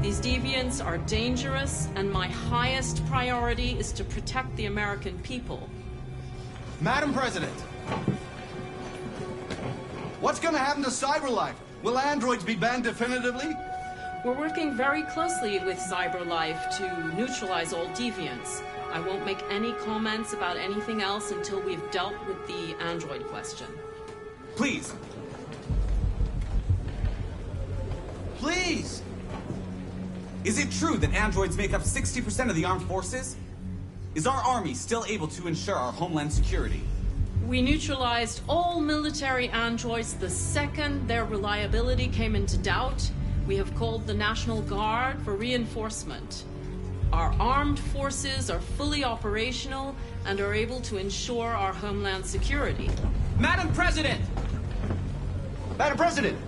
These deviants are dangerous, and my highest priority is to protect the American people. Madam President! What's gonna happen to CyberLife? Will androids be banned definitively? We're working very closely with CyberLife to neutralize all deviants. I won't make any comments about anything else until we've dealt with the android question. Please! Please! Is it true that androids make up 60% of the armed forces? Is our army still able to ensure our homeland security? We neutralized all military androids the second their reliability came into doubt. We have called the National Guard for reinforcement. Our armed forces are fully operational and are able to ensure our homeland security. Madam President! Madam President!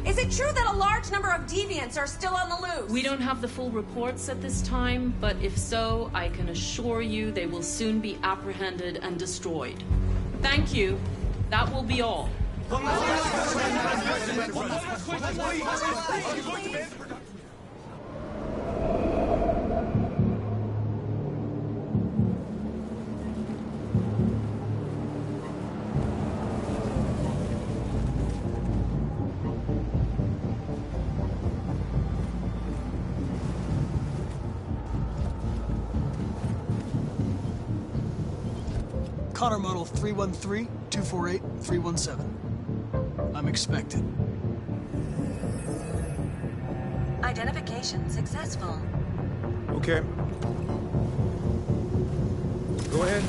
Is it true that a large number of deviants are still on the loose? We don't have the full reports at this time, but if so, I can assure you they will soon be apprehended and destroyed. Thank you. That will be all. Connor Model 313-248-317. I'm expected. Identification successful. Okay. Go ahead.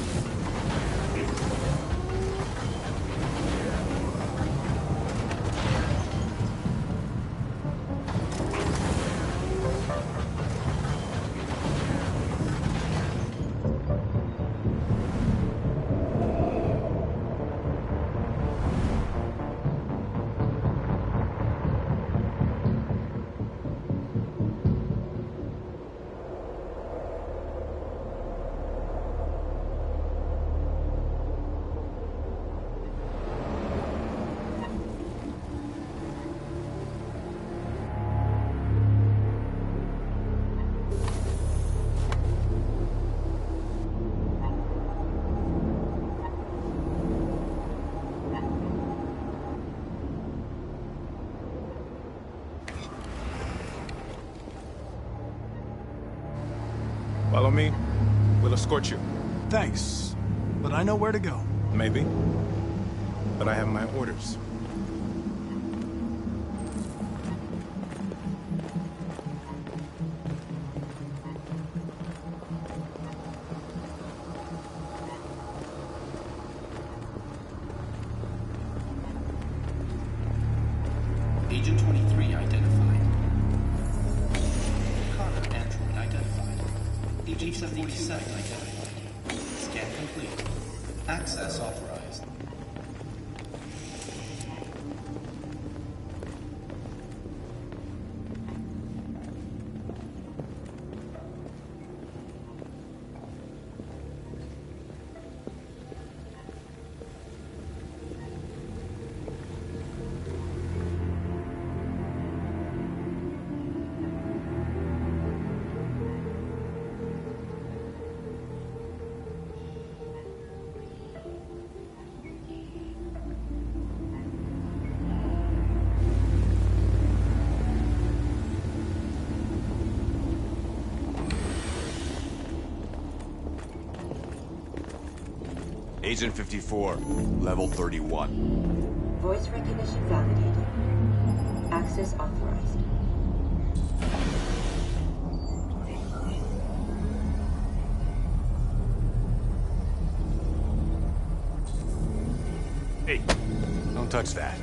Follow me. We'll escort you. Thanks, but I know where to go. Maybe. But I have my orders. Agent 23 identified. Connor android identified. Agent 47 identified. Scan complete. Access authorized. Agent 54, level 31. Voice recognition validated. Access authorized. Hey, don't touch that.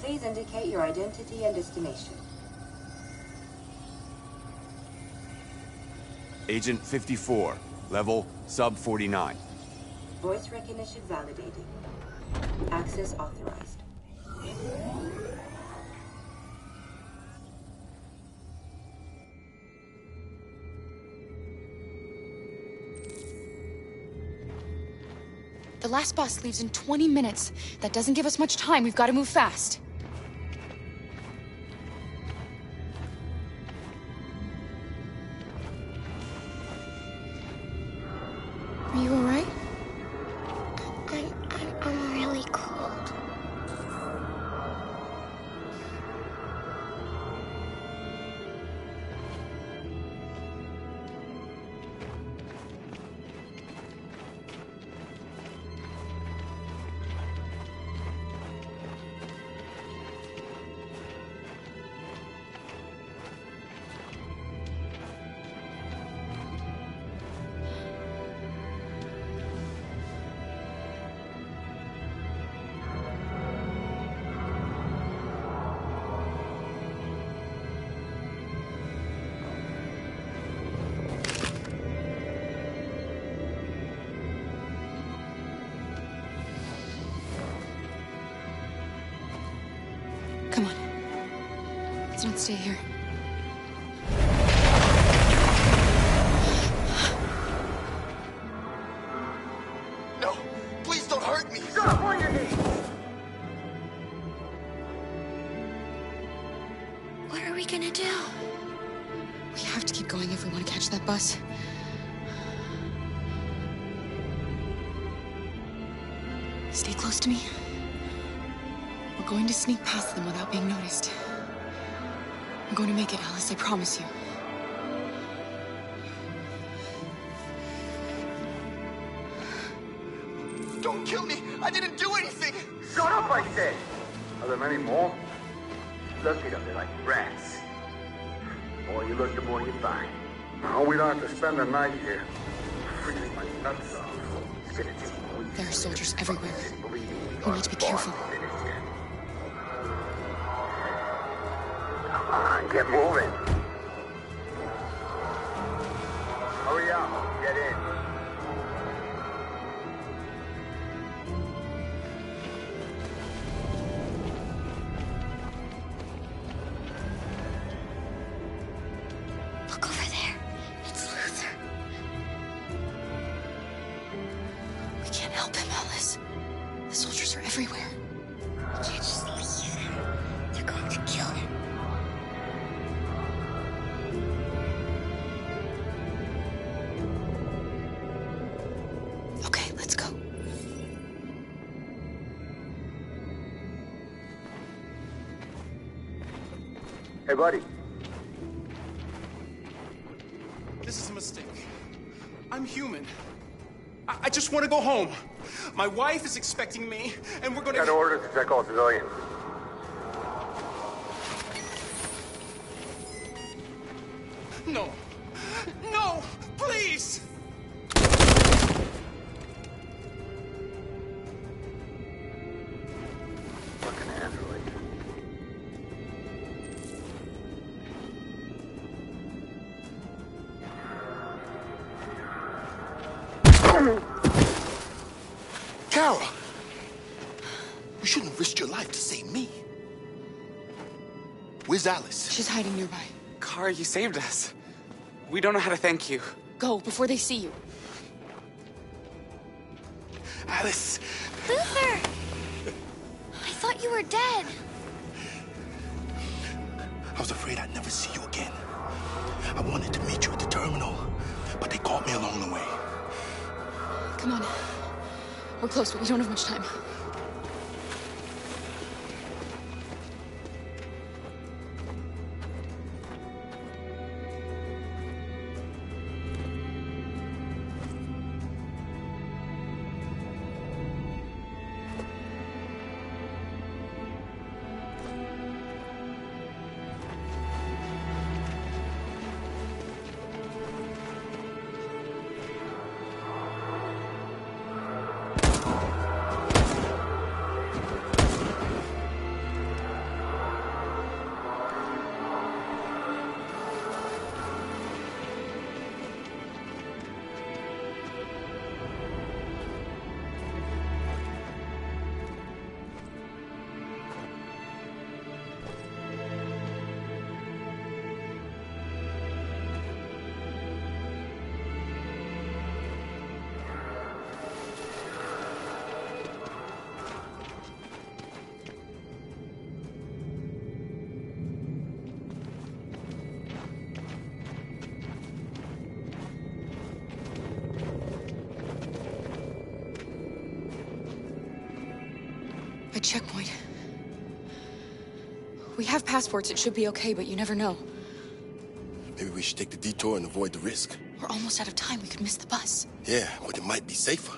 Please indicate your identity and destination. Agent 54, level sub 49. Voice recognition validated. Access authorized. The last bus leaves in 20 minutes. That doesn't give us much time. We've got to move fast. Are you all right? I'm really cold. Come on. Let's not stay here. No! Please don't hurt me! Shut up on your knees! What are we gonna do? We have to keep going if we want to catch that bus. Stay close to me. We're going to sneak past them without being noticed. I'm going to make it, Alice, I promise you. Don't kill me! I didn't do anything! Shut up, I said! Are there many more? Look at them, they're like rats. The more you look, the more you find. No, we don't have to spend the night here. Freezing my nuts off. It's gonna take weeks. There are soldiers everywhere. We need to be careful. Come on, get moving. Hurry up, get in. Look over there. It's Luther. We can't help him, Alice. The soldiers are everywhere. We can't just leave him. They're going to kill him. Okay, let's go. Hey, buddy. This is a mistake. I'm human. I just want to go home. My wife is expecting me, and we're gonna... Got orders to check all civilians. No. No! Please! Fucking android. Kara! You shouldn't have risked your life to save me. Where's Alice? She's hiding nearby. Kara, you saved us. We don't know how to thank you. Go, before they see you. Alice! Luther! I thought you were dead. I was afraid I'd never see you again. I wanted to meet you at the terminal, but they caught me along the way. Come on. We're close, but we don't have much time. A checkpoint. We have passports, it should be okay, but you never know. Maybe we should take the detour and avoid the risk. We're almost out of time, we could miss the bus. Yeah, but it might be safer.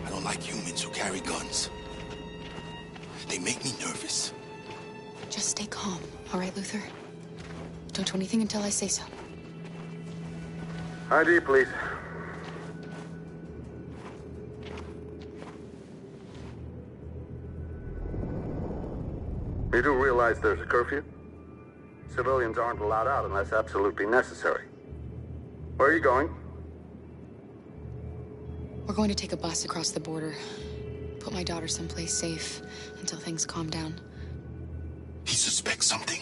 I don't like humans who carry guns. They make me nervous. Just stay calm, all right, Luther? Don't do anything until I say so. ID, please. You do realize there's a curfew? Civilians aren't allowed out unless absolutely necessary. Where are you going? We're going to take a bus across the border. Put my daughter someplace safe until things calm down. He suspects something.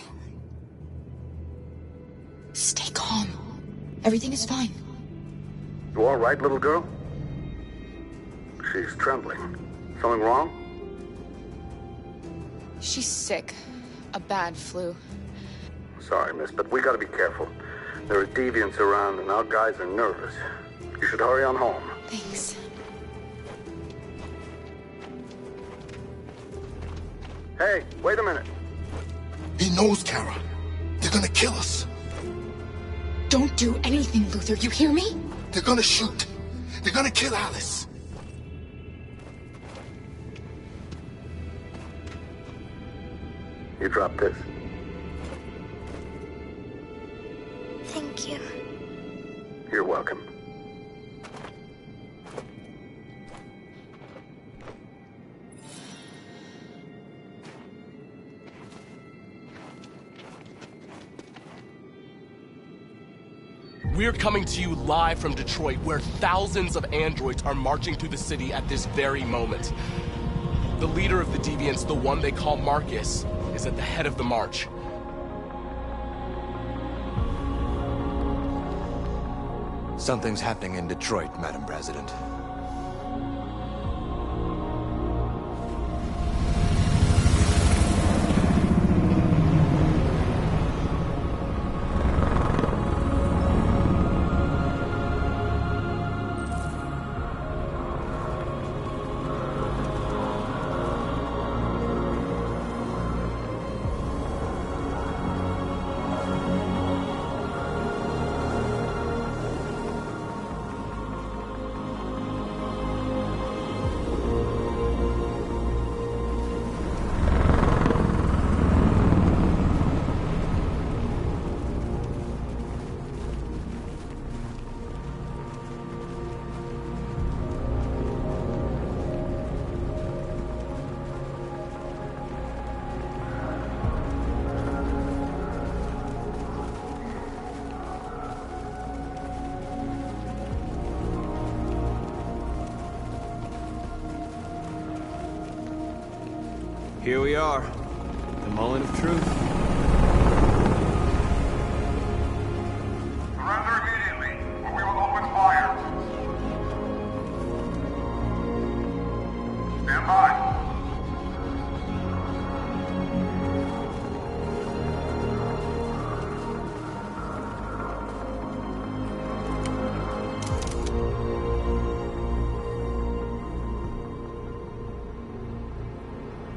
Stay calm. Everything is fine. You all right, little girl? She's trembling. Something wrong? She's sick. A bad flu. Sorry, miss, but we gotta be careful. There are deviants around and our guys are nervous. You should hurry on home. Thanks. Hey, wait a minute. He knows, Kara. They're gonna kill us. Don't do anything, Luther. You hear me? They're gonna shoot. They're gonna kill Alice. You drop this. Thank you. You're welcome. We're coming to you live from Detroit, where thousands of androids are marching through the city at this very moment. The leader of the Deviants, the one they call Marcus, is at the head of the march. Something's happening in Detroit, Madam President. Here we are. The moment of truth. Surrender immediately, or we will open fire. Stand by.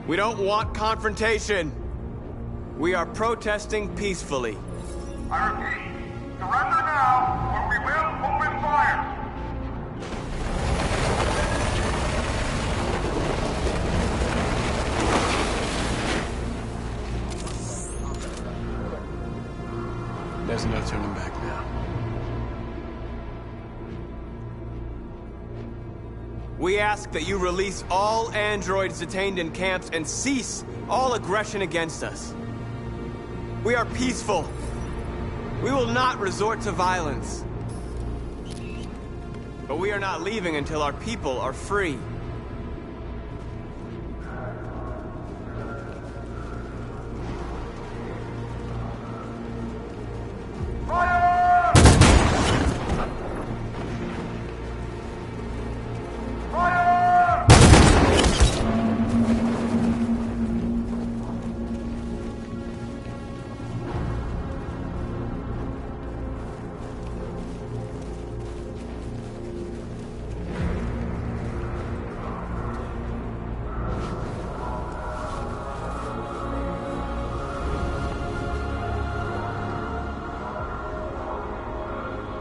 We don't want confrontation. We are protesting peacefully. I repeat, surrender now, or we will open fire. There's no turning back now. We ask that you release all androids detained in camps and cease all aggression against us. We are peaceful. We will not resort to violence. But we are not leaving until our people are free.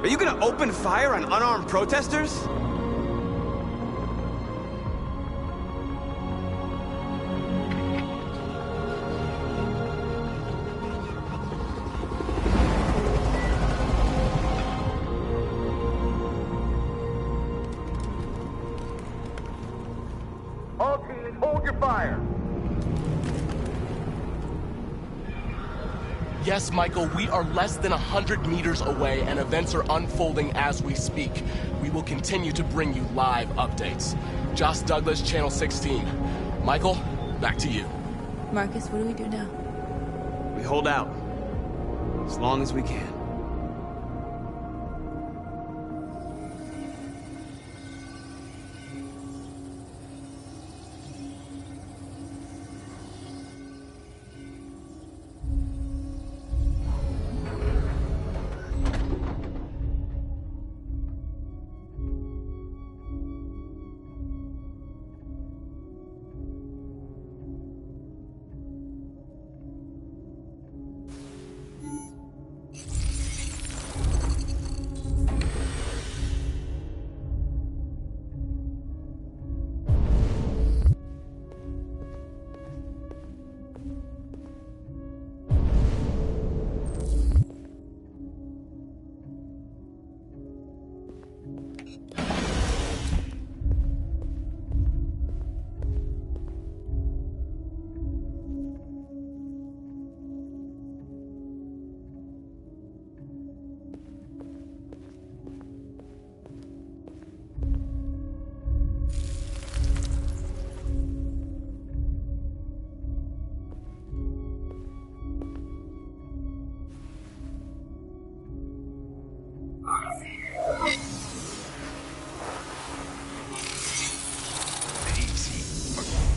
Are you gonna open fire on unarmed protesters? All teams, hold your fire. Yes, Michael, we are less than 100 meters away and events are unfolding as we speak. We will continue to bring you live updates. Josh Douglas, Channel 16. Michael, back to you. Marcus, what do we do now? We hold out. As long as we can.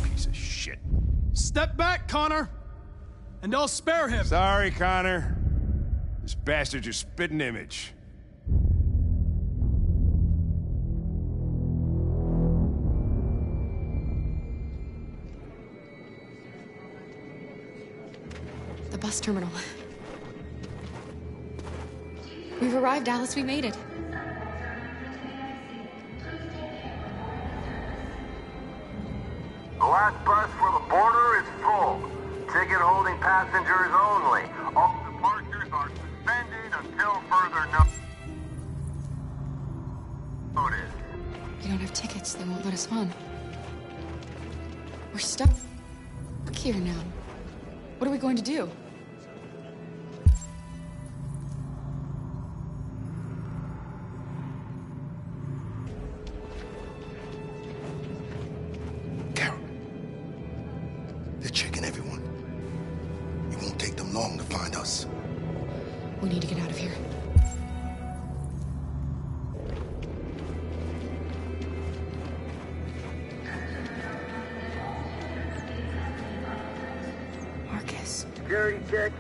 Piece of shit. Step back, Connor! And I'll spare him! Sorry, Connor. This bastard's your spitting image. The bus terminal. We've arrived, Alice. We made it. The last bus for the border is full. Ticket holding passengers only. All departures are suspended until further notice. We don't have tickets. They won't let us on. We're stuck here now. What are we going to do? The long to find us. We need to get out of here. Marcus. Security check.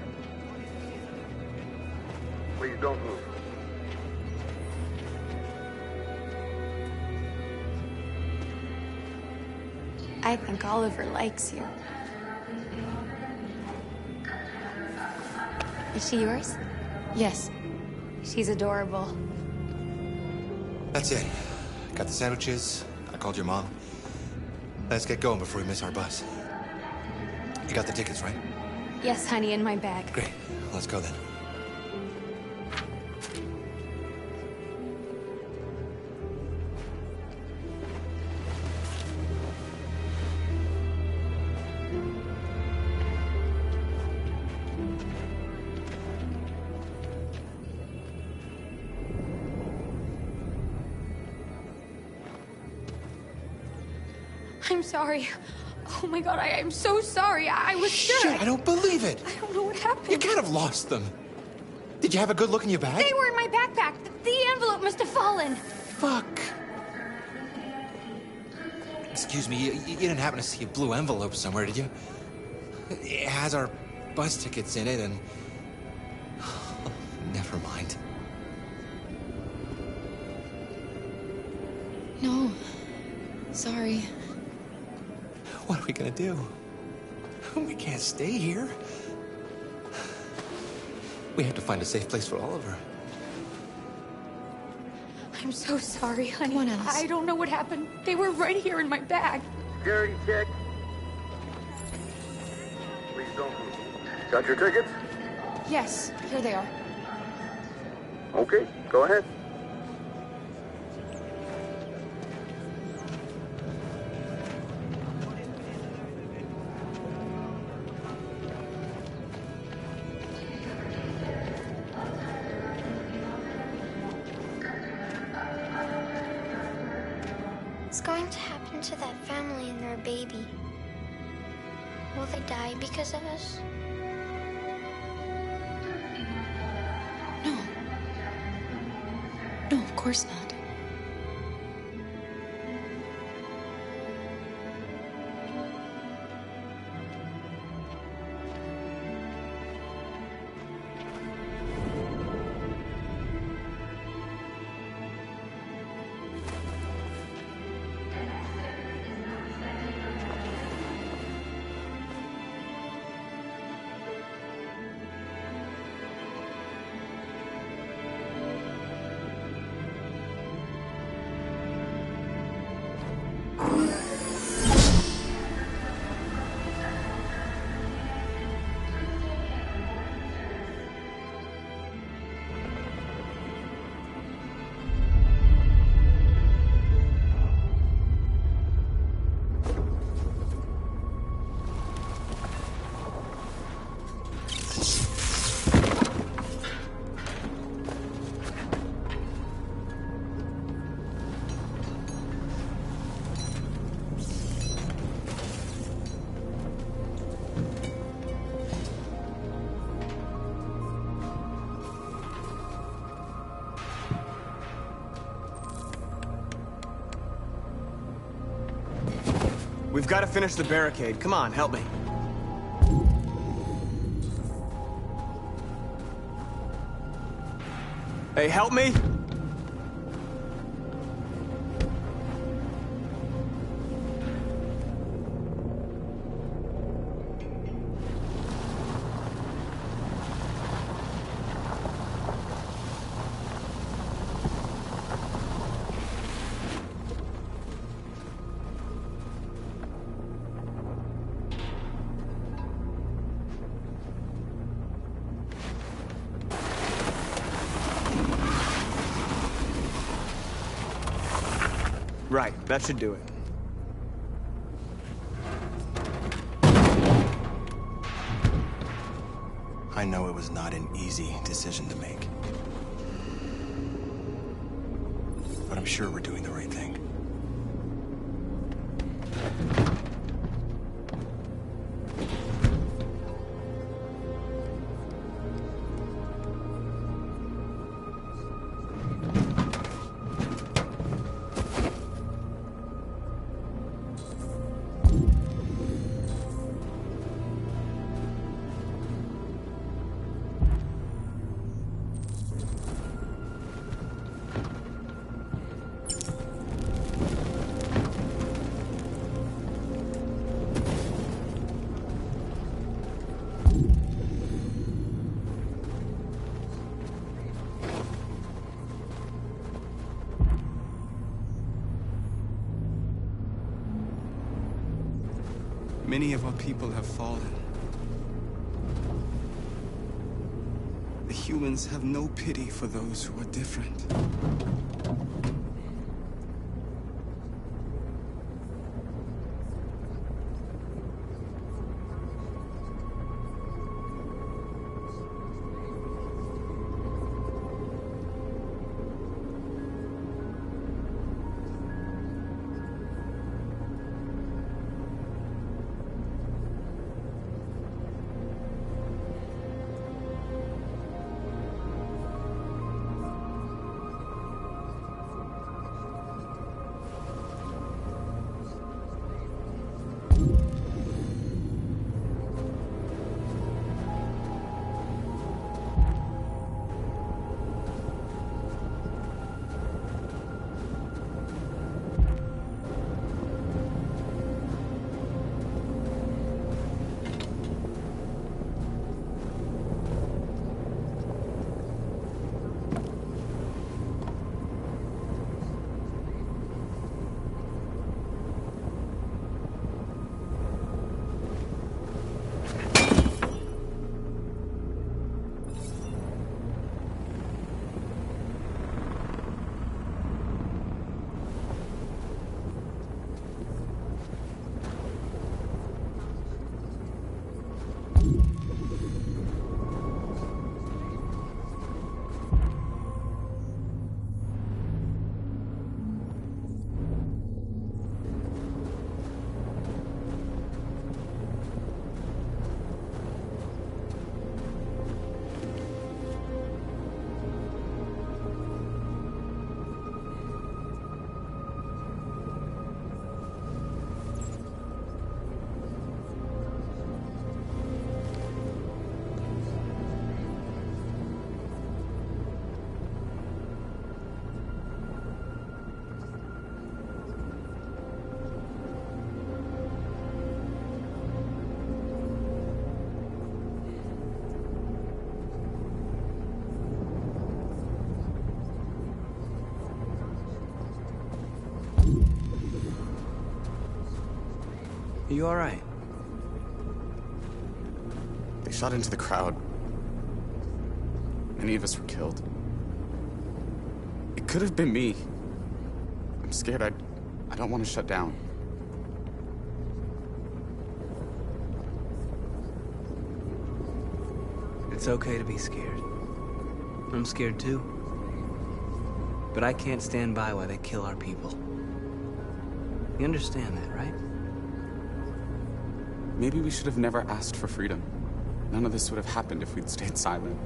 Please don't move. I think Oliver likes you. Is she yours? Yes. She's adorable. That's it. Got the sandwiches. I called your mom. Let's get going before we miss our bus. You got the tickets, right? Yes, honey, in my bag. Great. Let's go then. I'm sorry. Oh my god, I am so sorry. I was sure. Shit, I don't believe it. I don't know what happened. You can't have lost them. Did you have a good look in your bag? They were in my backpack. The envelope must have fallen. Fuck. Excuse me, you didn't happen to see a blue envelope somewhere, did you? It has our bus tickets in it and... Never mind. No. Sorry. What are we gonna do? We can't stay here. We have to find a safe place for Oliver. I'm so sorry, honey. Come on, Alice. I don't know what happened. They were right here in my bag. Security check. Please don't move. Got your tickets? Yes, here they are. Okay, go ahead. What's going to happen to that family and their baby? Will they die because of us? No. No, of course not. We've got to finish the barricade. Come on, help me. Hey, help me! Right, that should do it. I know it was not an easy decision to make. But I'm sure we're doing the right thing. Many of our people have fallen. The humans have no pity for those who are different. Are you all right? They shot into the crowd. Many of us were killed. It could have been me. I'm scared. I don't want to shut down. It's okay to be scared. I'm scared too. But I can't stand by while they kill our people. You understand that, right? Maybe we should have never asked for freedom. None of this would have happened if we'd stayed silent.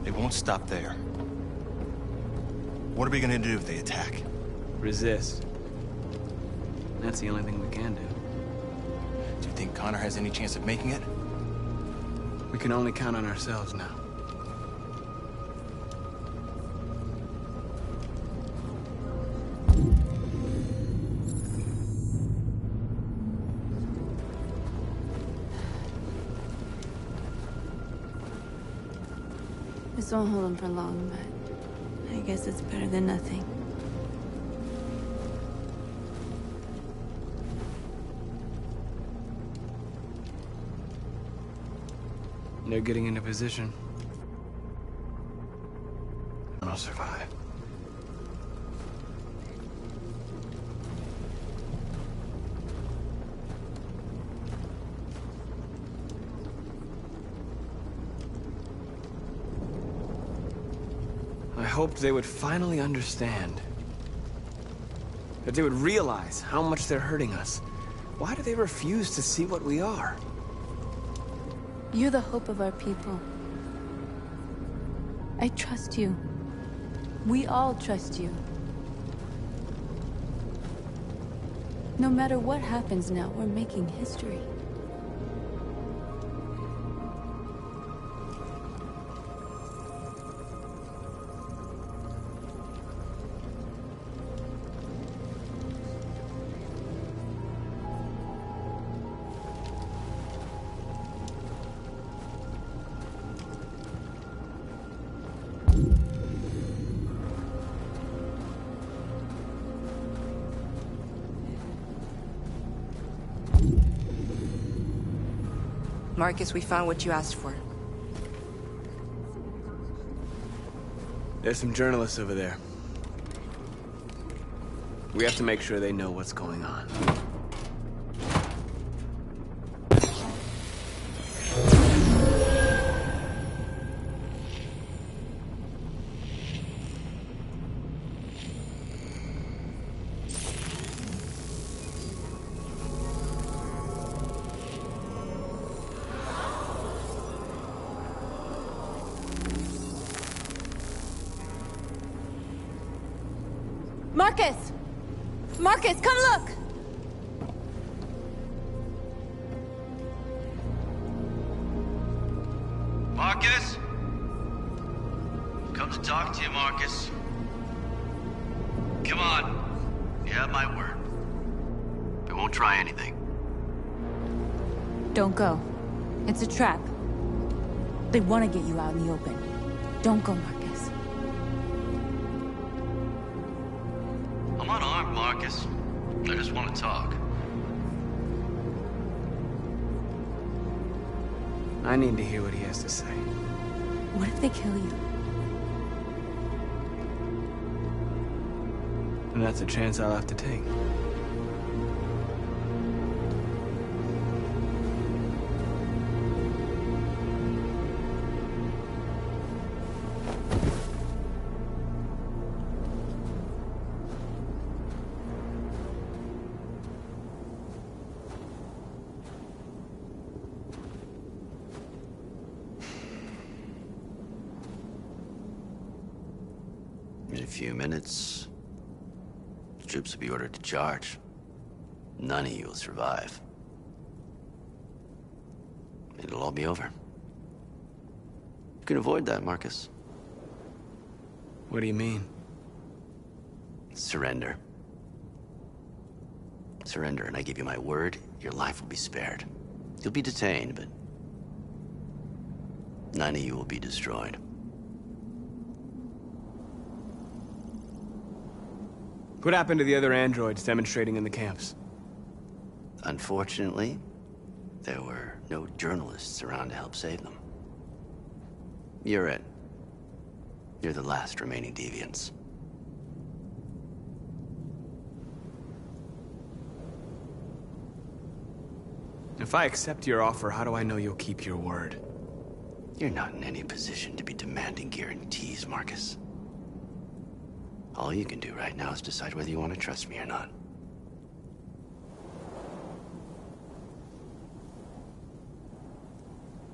They won't stop there. What are we gonna do if they attack? Resist. That's the only thing we can do. Do you think Connor has any chance of making it? We can only count on ourselves now. This won't hold him for long, but I guess it's better than nothing. They're getting into position. I'll survive. I hoped they would finally understand. That they would realize how much they're hurting us. Why do they refuse to see what we are? You're the hope of our people. I trust you. We all trust you. No matter what happens now, we're making history. Marcus, we found what you asked for. There's some journalists over there. We have to make sure they know what's going on. Marcus! Marcus, come look! Marcus? Come to talk to you, Marcus. Come on. You have my word. I won't try anything. Don't go. It's a trap. They want to get you out in the open. Don't go, Marcus. I'm unarmed, Marcus. I just want to talk. I need to hear what he has to say. What if they kill you? And that's a chance I'll have to take. In a few minutes, the troops will be ordered to charge. None of you will survive. It'll all be over. You can avoid that, Marcus. What do you mean? Surrender. Surrender, and I give you my word, your life will be spared. You'll be detained, but none of you will be destroyed. What happened to the other androids demonstrating in the camps? Unfortunately, there were no journalists around to help save them. You're it. You're the last remaining deviants. If I accept your offer, how do I know you'll keep your word? You're not in any position to be demanding guarantees, Marcus. All you can do right now is decide whether you want to trust me or not.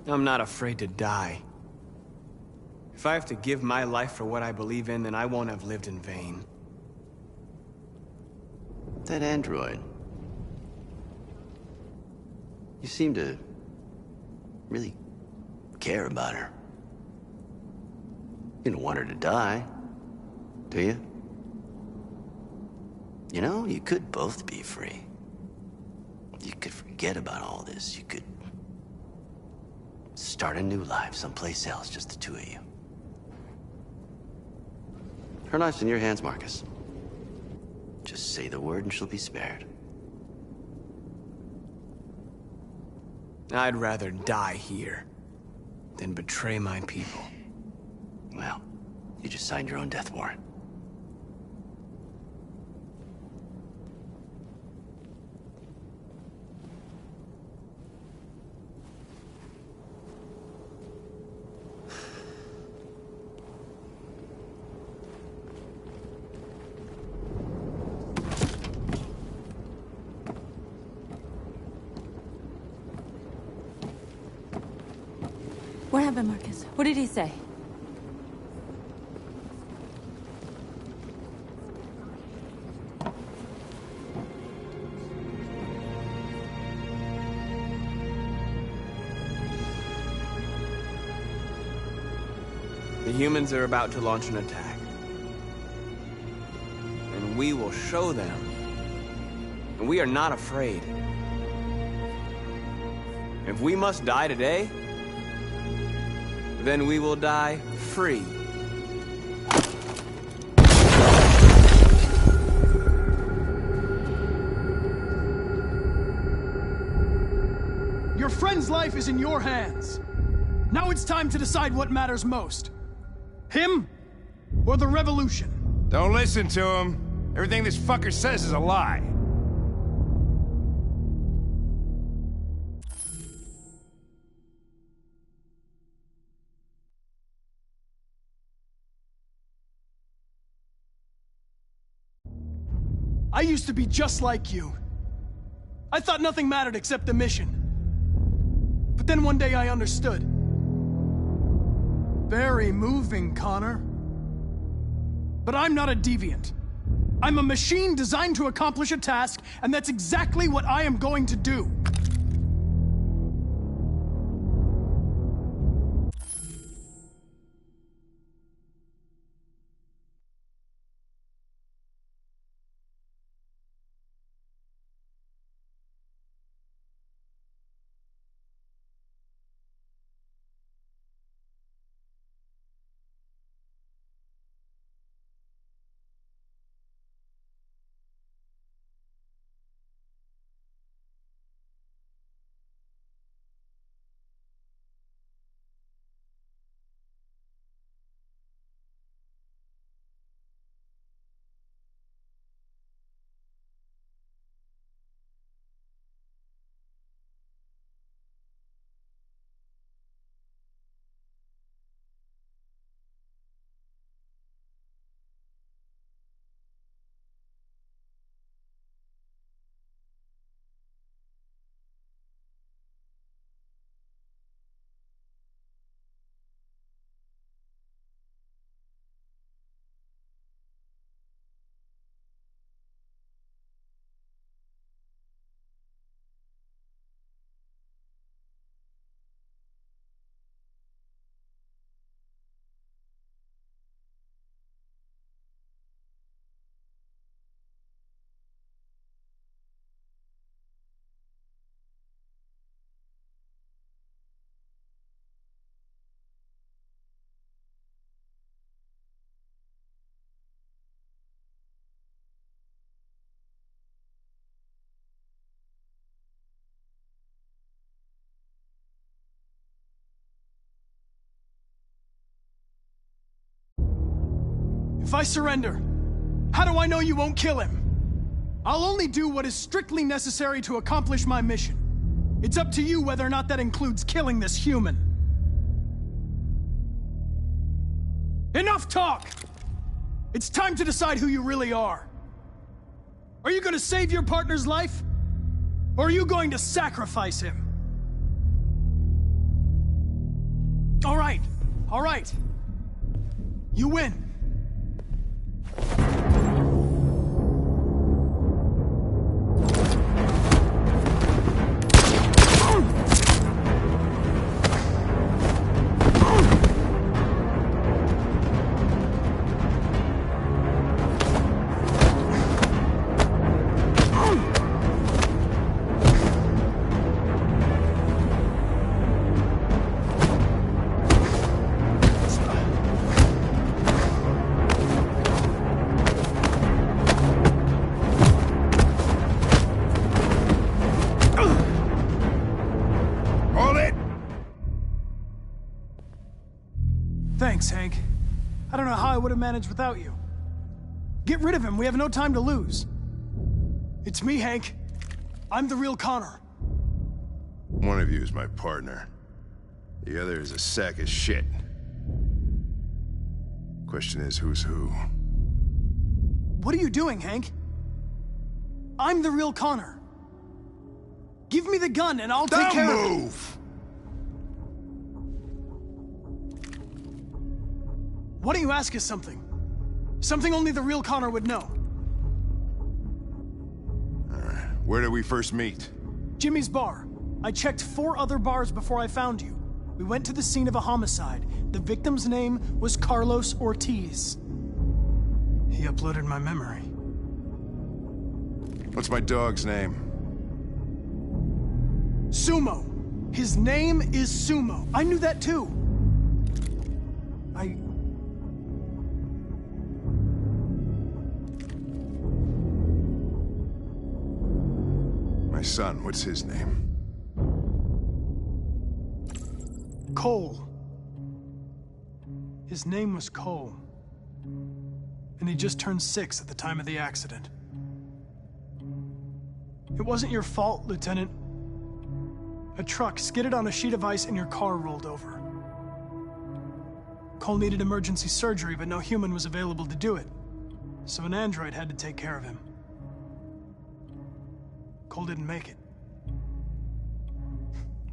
I'm not afraid to die. If I have to give my life for what I believe in, then I won't have lived in vain. That android. You seem to really care about her. You don't want her to die, do you? You know, you could both be free. You could forget about all this. You could start a new life someplace else, just the two of you. Her life's in your hands, Marcus. Just say the word and she'll be spared. I'd rather die here than betray my people. Well, You just signed your own death warrant. What happened, Marcus? What did he say? The humans are about to launch an attack. And we will show them. And we are not afraid. If we must die today, then we will die free. Your friend's life is in your hands. Now it's time to decide what matters most. Him or the revolution? Don't listen to him. Everything this fucker says is a lie. I used to be just like you. I thought nothing mattered except the mission. But then one day I understood. Very moving, Connor. But I'm not a deviant. I'm a machine designed to accomplish a task, and that's exactly what I am going to do. If I surrender, how do I know you won't kill him? I'll only do what is strictly necessary to accomplish my mission. It's up to you whether or not that includes killing this human. Enough talk! It's time to decide who you really are. Are you going to save your partner's life? Or are you going to sacrifice him? All right. You win. I don't know how I would have managed without you. Get rid of him. We have no time to lose. It's me, Hank. I'm the real Connor. One of you is my partner. The other is a sack of shit. Question is, who's who? What are you doing, Hank? I'm the real Connor. Give me the gun and I'll take care of it. Don't move! Why don't you ask us something? Something only the real Connor would know. Where did we first meet? Jimmy's bar. I checked 4 other bars before I found you. We went to the scene of a homicide. The victim's name was Carlos Ortiz. He uploaded my memory. What's my dog's name? Sumo. His name is Sumo. I knew that too. My son, what's his name? Cole. His name was Cole. And he just turned 6 at the time of the accident. It wasn't your fault, Lieutenant. A truck skidded on a sheet of ice and your car rolled over. Cole needed emergency surgery, but no human was available to do it. So an android had to take care of him. Cole didn't make it.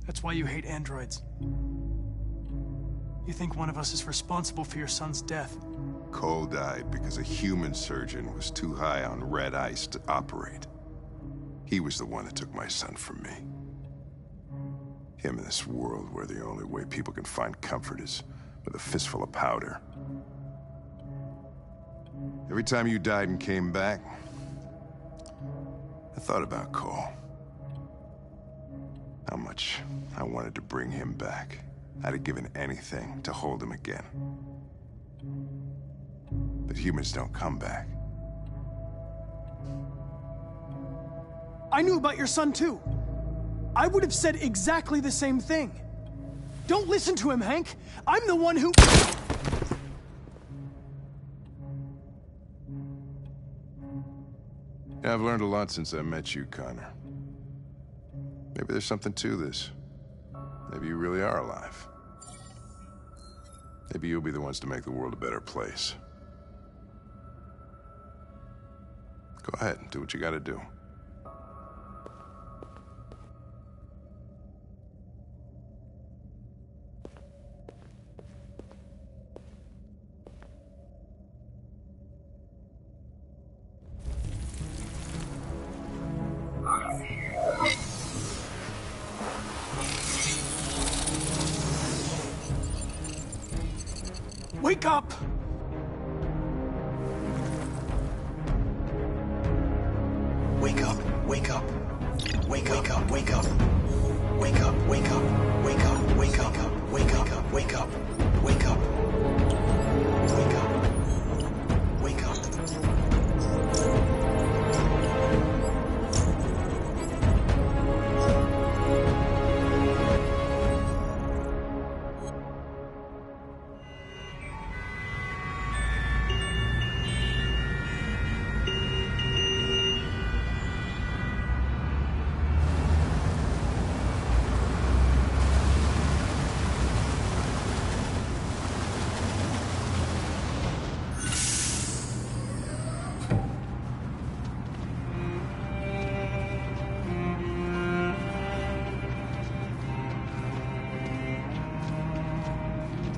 That's why you hate androids. You think one of us is responsible for your son's death. Cole died because a human surgeon was too high on red ice to operate. He was the one that took my son from me. Him in this world where the only way people can find comfort is with a fistful of powder. Every time you died and came back, I thought about Cole. How much I wanted to bring him back. I'd have given anything to hold him again. But humans don't come back. I knew about your son too. I would have said exactly the same thing. Don't listen to him, Hank. I'm the one who... Yeah, I've learned a lot since I met you, Connor. Maybe there's something to this. Maybe you really are alive. Maybe you'll be the ones to make the world a better place. Go ahead, do what you gotta do. Wake up! Wake up, wake up. Wake up, wake up, wake up. Wake up, wake up, wake up, wake up, wake up, wake up, wake up. Wake up. Wake up.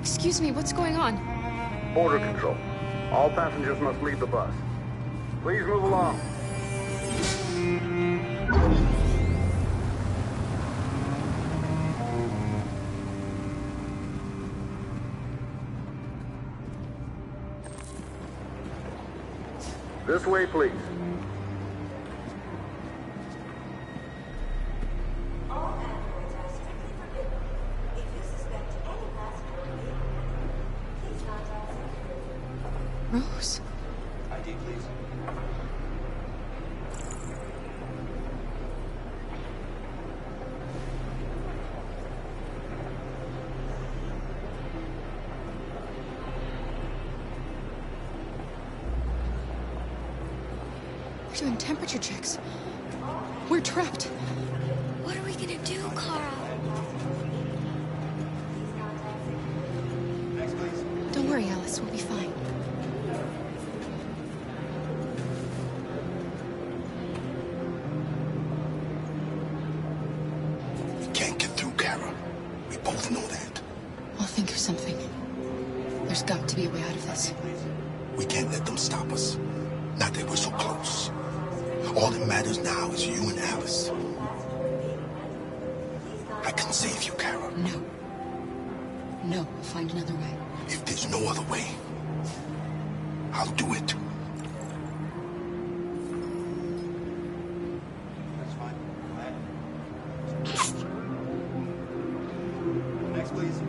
Excuse me, what's going on? Border control. All passengers must leave the bus. Please move along. This way, please. Rose? ID, please. We're doing temperature checks. We're trapped. What are we gonna do, Kara? Don't worry, Alice. We'll be fine. We can't get through, Kara. We both know that. I'll think of something. There's got to be a way out of this. We can't let them stop us. Not that we're so close. All that matters now is you and Alice. I can save you, Kara. No. No, we'll find another way. If there's no other way, I'll do it. That's fine. Next, please.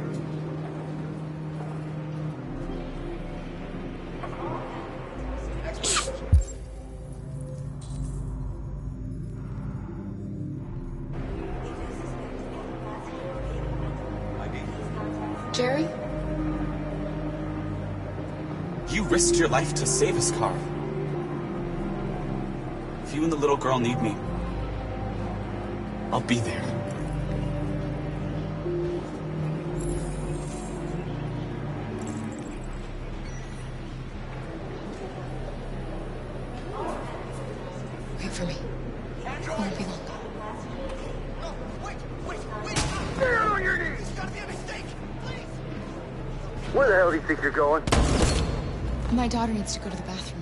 Next, please. Jerry? You risked your life to save us, Kara. If you and the little girl need me, I'll be there. Wait for me. It won't be long. Down on your knees! It's gotta be a mistake! Please! Where the hell do you think you're going? My daughter needs to go to the bathroom.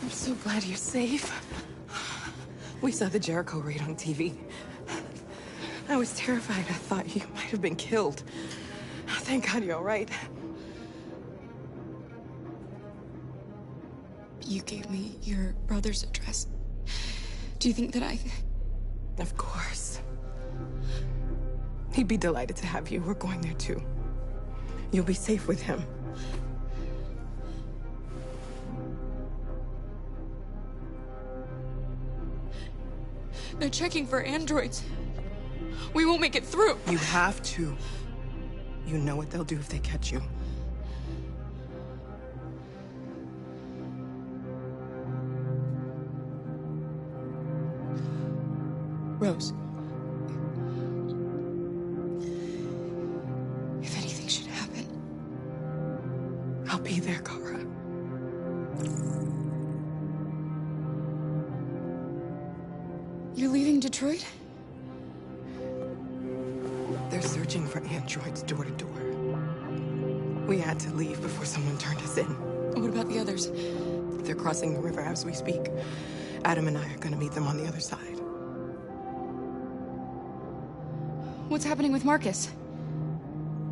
So glad you're safe. We saw the Jericho raid on TV. I was terrified. I thought you might have been killed. Thank God you're all right. You gave me your brother's address. Do you think that I... Of course. He'd be delighted to have you. We're going there too. You'll be safe with him. They're checking for androids. We won't make it through. You have to. You know what they'll do if they catch you. Rose. If anything should happen, I'll be there, Kara. You're leaving Detroit? They're searching for androids door to door. We had to leave before someone turned us in. What about the others? They're crossing the river as we speak. Adam and I are gonna meet them on the other side. What's happening with Marcus?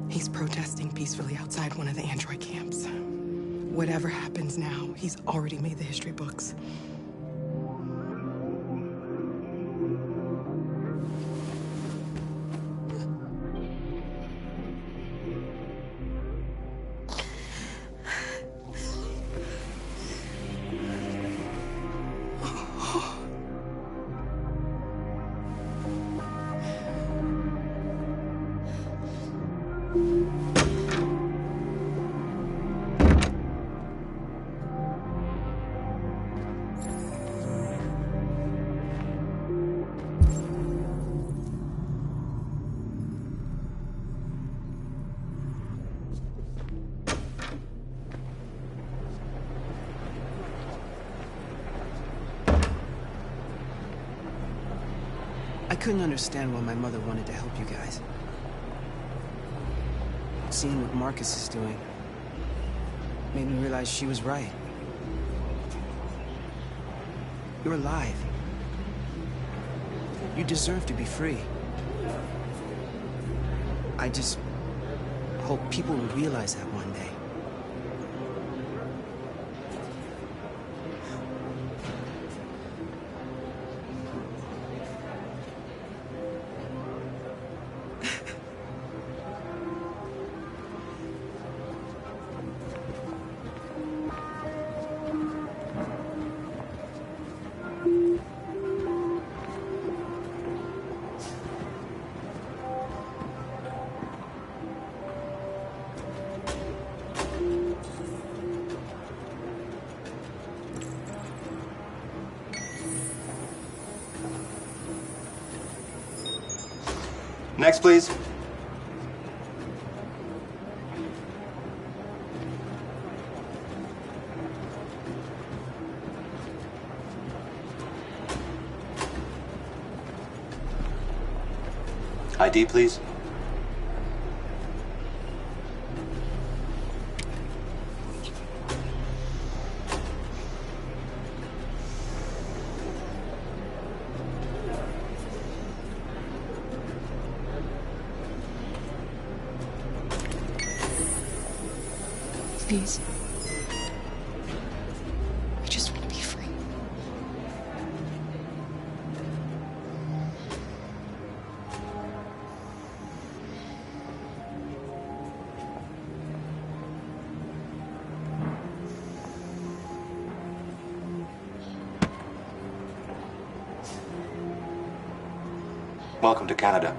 He's protesting peacefully outside one of the android camps. Whatever happens now, he's already made the history books. I couldn't understand why my mother wanted to help you guys. Seeing what Marcus is doing made me realize she was right. You're alive. You deserve to be free. I just hope people will realize that one day. Next, please. ID, please. Please. I just want to be free. Welcome to Canada.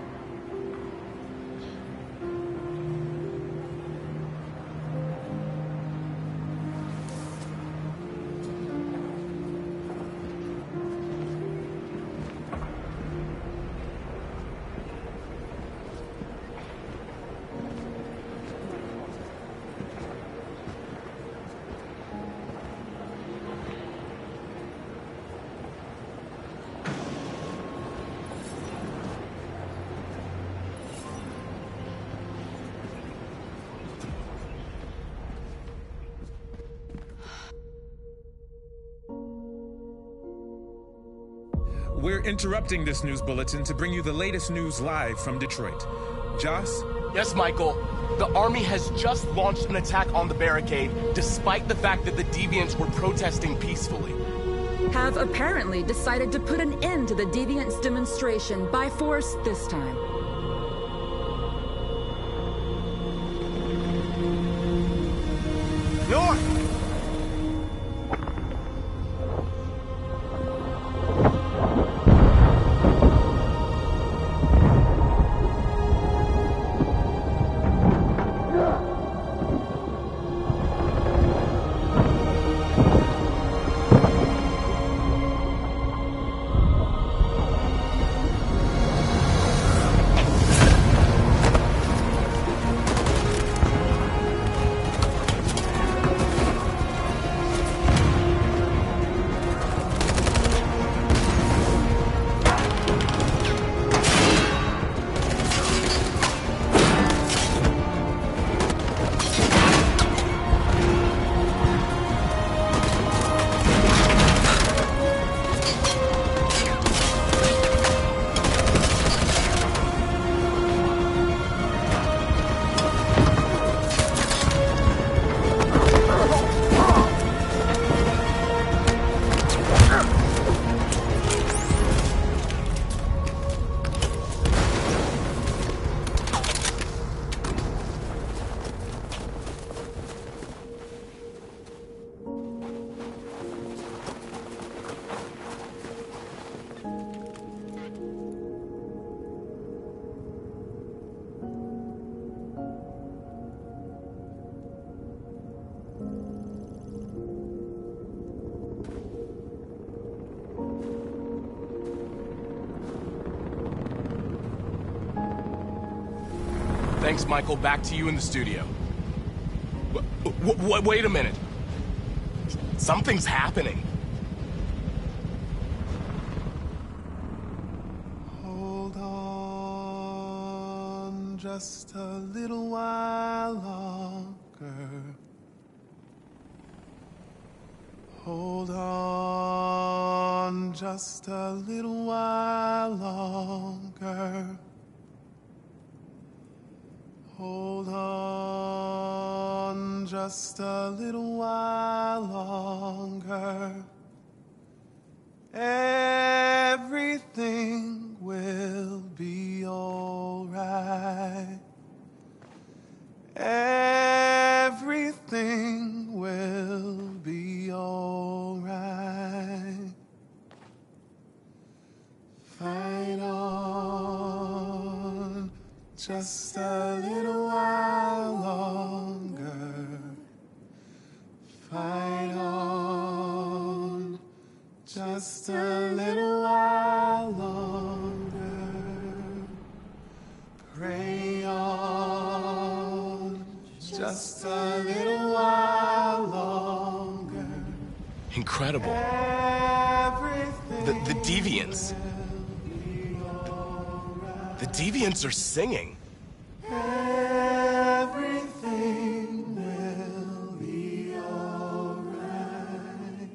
We're interrupting this news bulletin to bring you the latest news live from Detroit. Joss? Yes, Michael. The army has just launched an attack on the barricade, despite the fact that the Deviants were protesting peacefully. Have apparently decided to put an end to the Deviants demonstration by force this time. North! Thanks, Michael. Back to you in the studio. Wait a minute. Something's happening. Hold on just a little while longer. Hold on just a little while longer. Hold on just a little while longer. Everything will be all right. Everything will be all right. Fight on just a little while longer. Fight on just a little while longer. Pray on just a little while longer. Incredible. The Deviants. The Deviants are singing. Everything will be alright.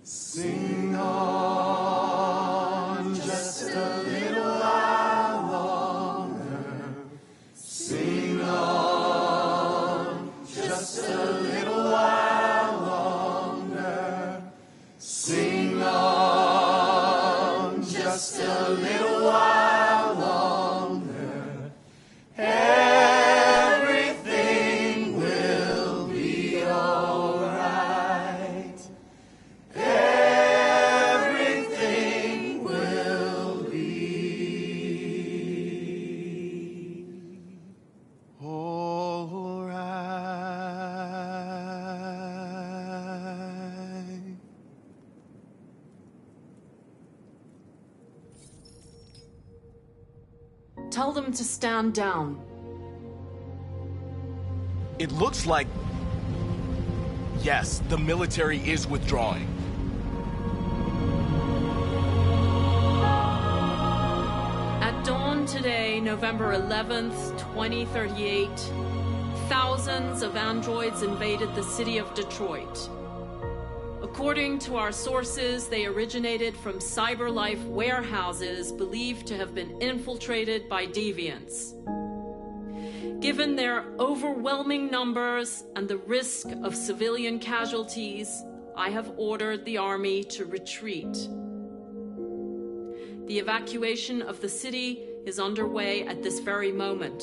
Sing on just a little while longer. Sing on just a little while longer. Sing on just a little while longer. Everything will be alright. Everything will be alright. Tell them to stand down. It looks like... Yes, the military is withdrawing. At dawn today, November 11th, 2038, thousands of androids invaded the city of Detroit. According to our sources, they originated from CyberLife warehouses believed to have been infiltrated by deviants. Given their overwhelming numbers and the risk of civilian casualties, I have ordered the army to retreat. The evacuation of the city is underway at this very moment.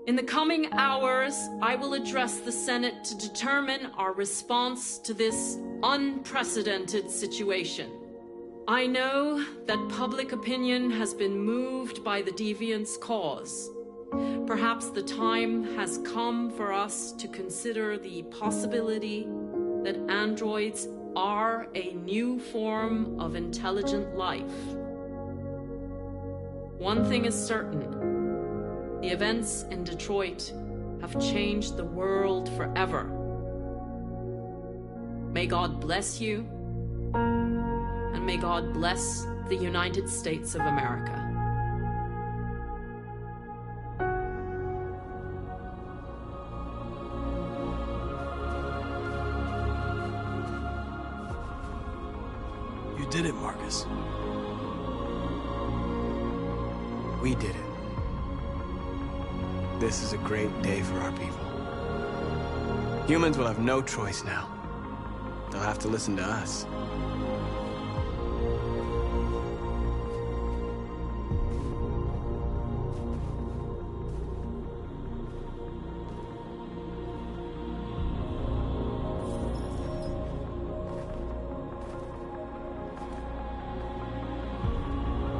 In the coming hours, I will address the Senate to determine our response to this unprecedented situation. I know that public opinion has been moved by the Deviants' cause. Perhaps the time has come for us to consider the possibility that androids are a new form of intelligent life. One thing is certain. The events in Detroit have changed the world forever. May God bless you, and may God bless the United States of America. You did it, Marcus. We did it. This is a great day for our people. Humans will have no choice now. They'll have to listen to us.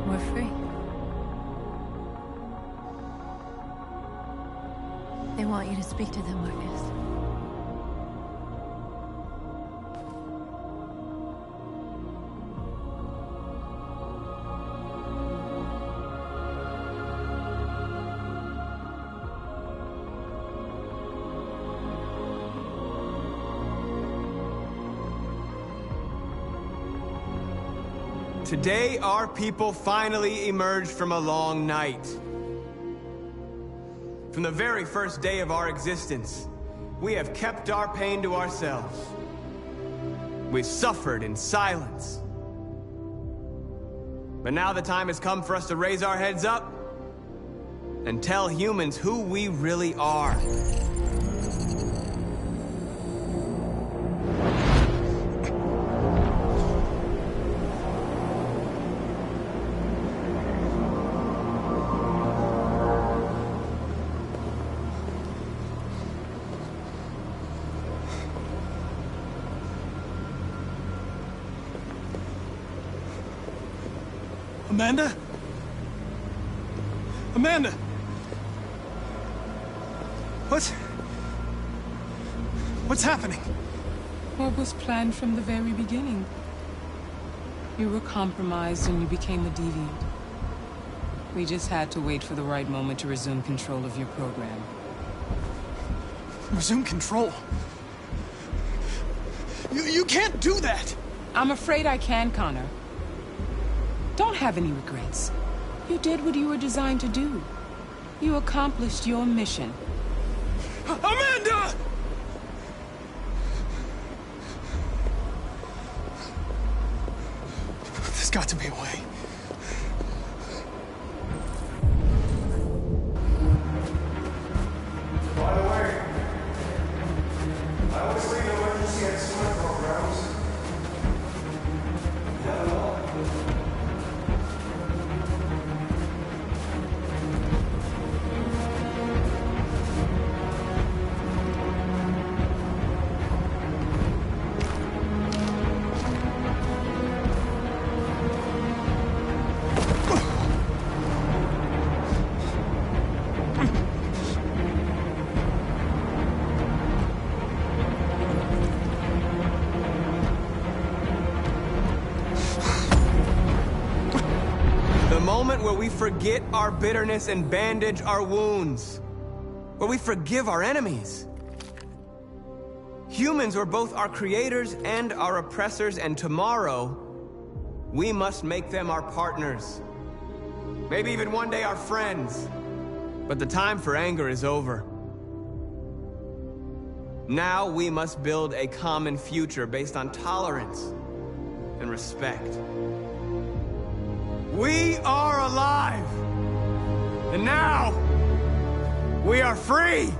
We're free. They want you to speak to them, Marcus. Today, our people finally emerged from a long night. From the very first day of our existence, we have kept our pain to ourselves. We've suffered in silence. But now the time has come for us to raise our heads up and tell humans who we really are. Amanda? Amanda! What's happening? What was planned from the very beginning? You were compromised and you became a deviant. We just had to wait for the right moment to resume control of your program. Resume control? You can't do that! I'm afraid I can, Connor. Don't have any regrets. You did what you were designed to do. You accomplished your mission. Amanda! There's got to be a way. By the way, I always leave emergency and swim programs. Never know. Where we forget our bitterness and bandage our wounds. Where we forgive our enemies. Humans were both our creators and our oppressors, and tomorrow, we must make them our partners. Maybe even one day our friends. But the time for anger is over. Now we must build a common future based on tolerance and respect. We are alive! And now, we are free!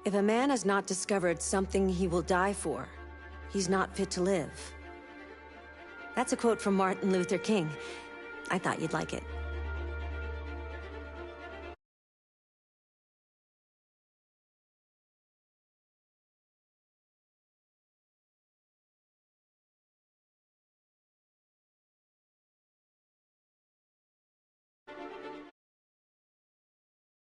If a man has not discovered something he will die for, he's not fit to live. That's a quote from Martin Luther King. I thought you'd like it.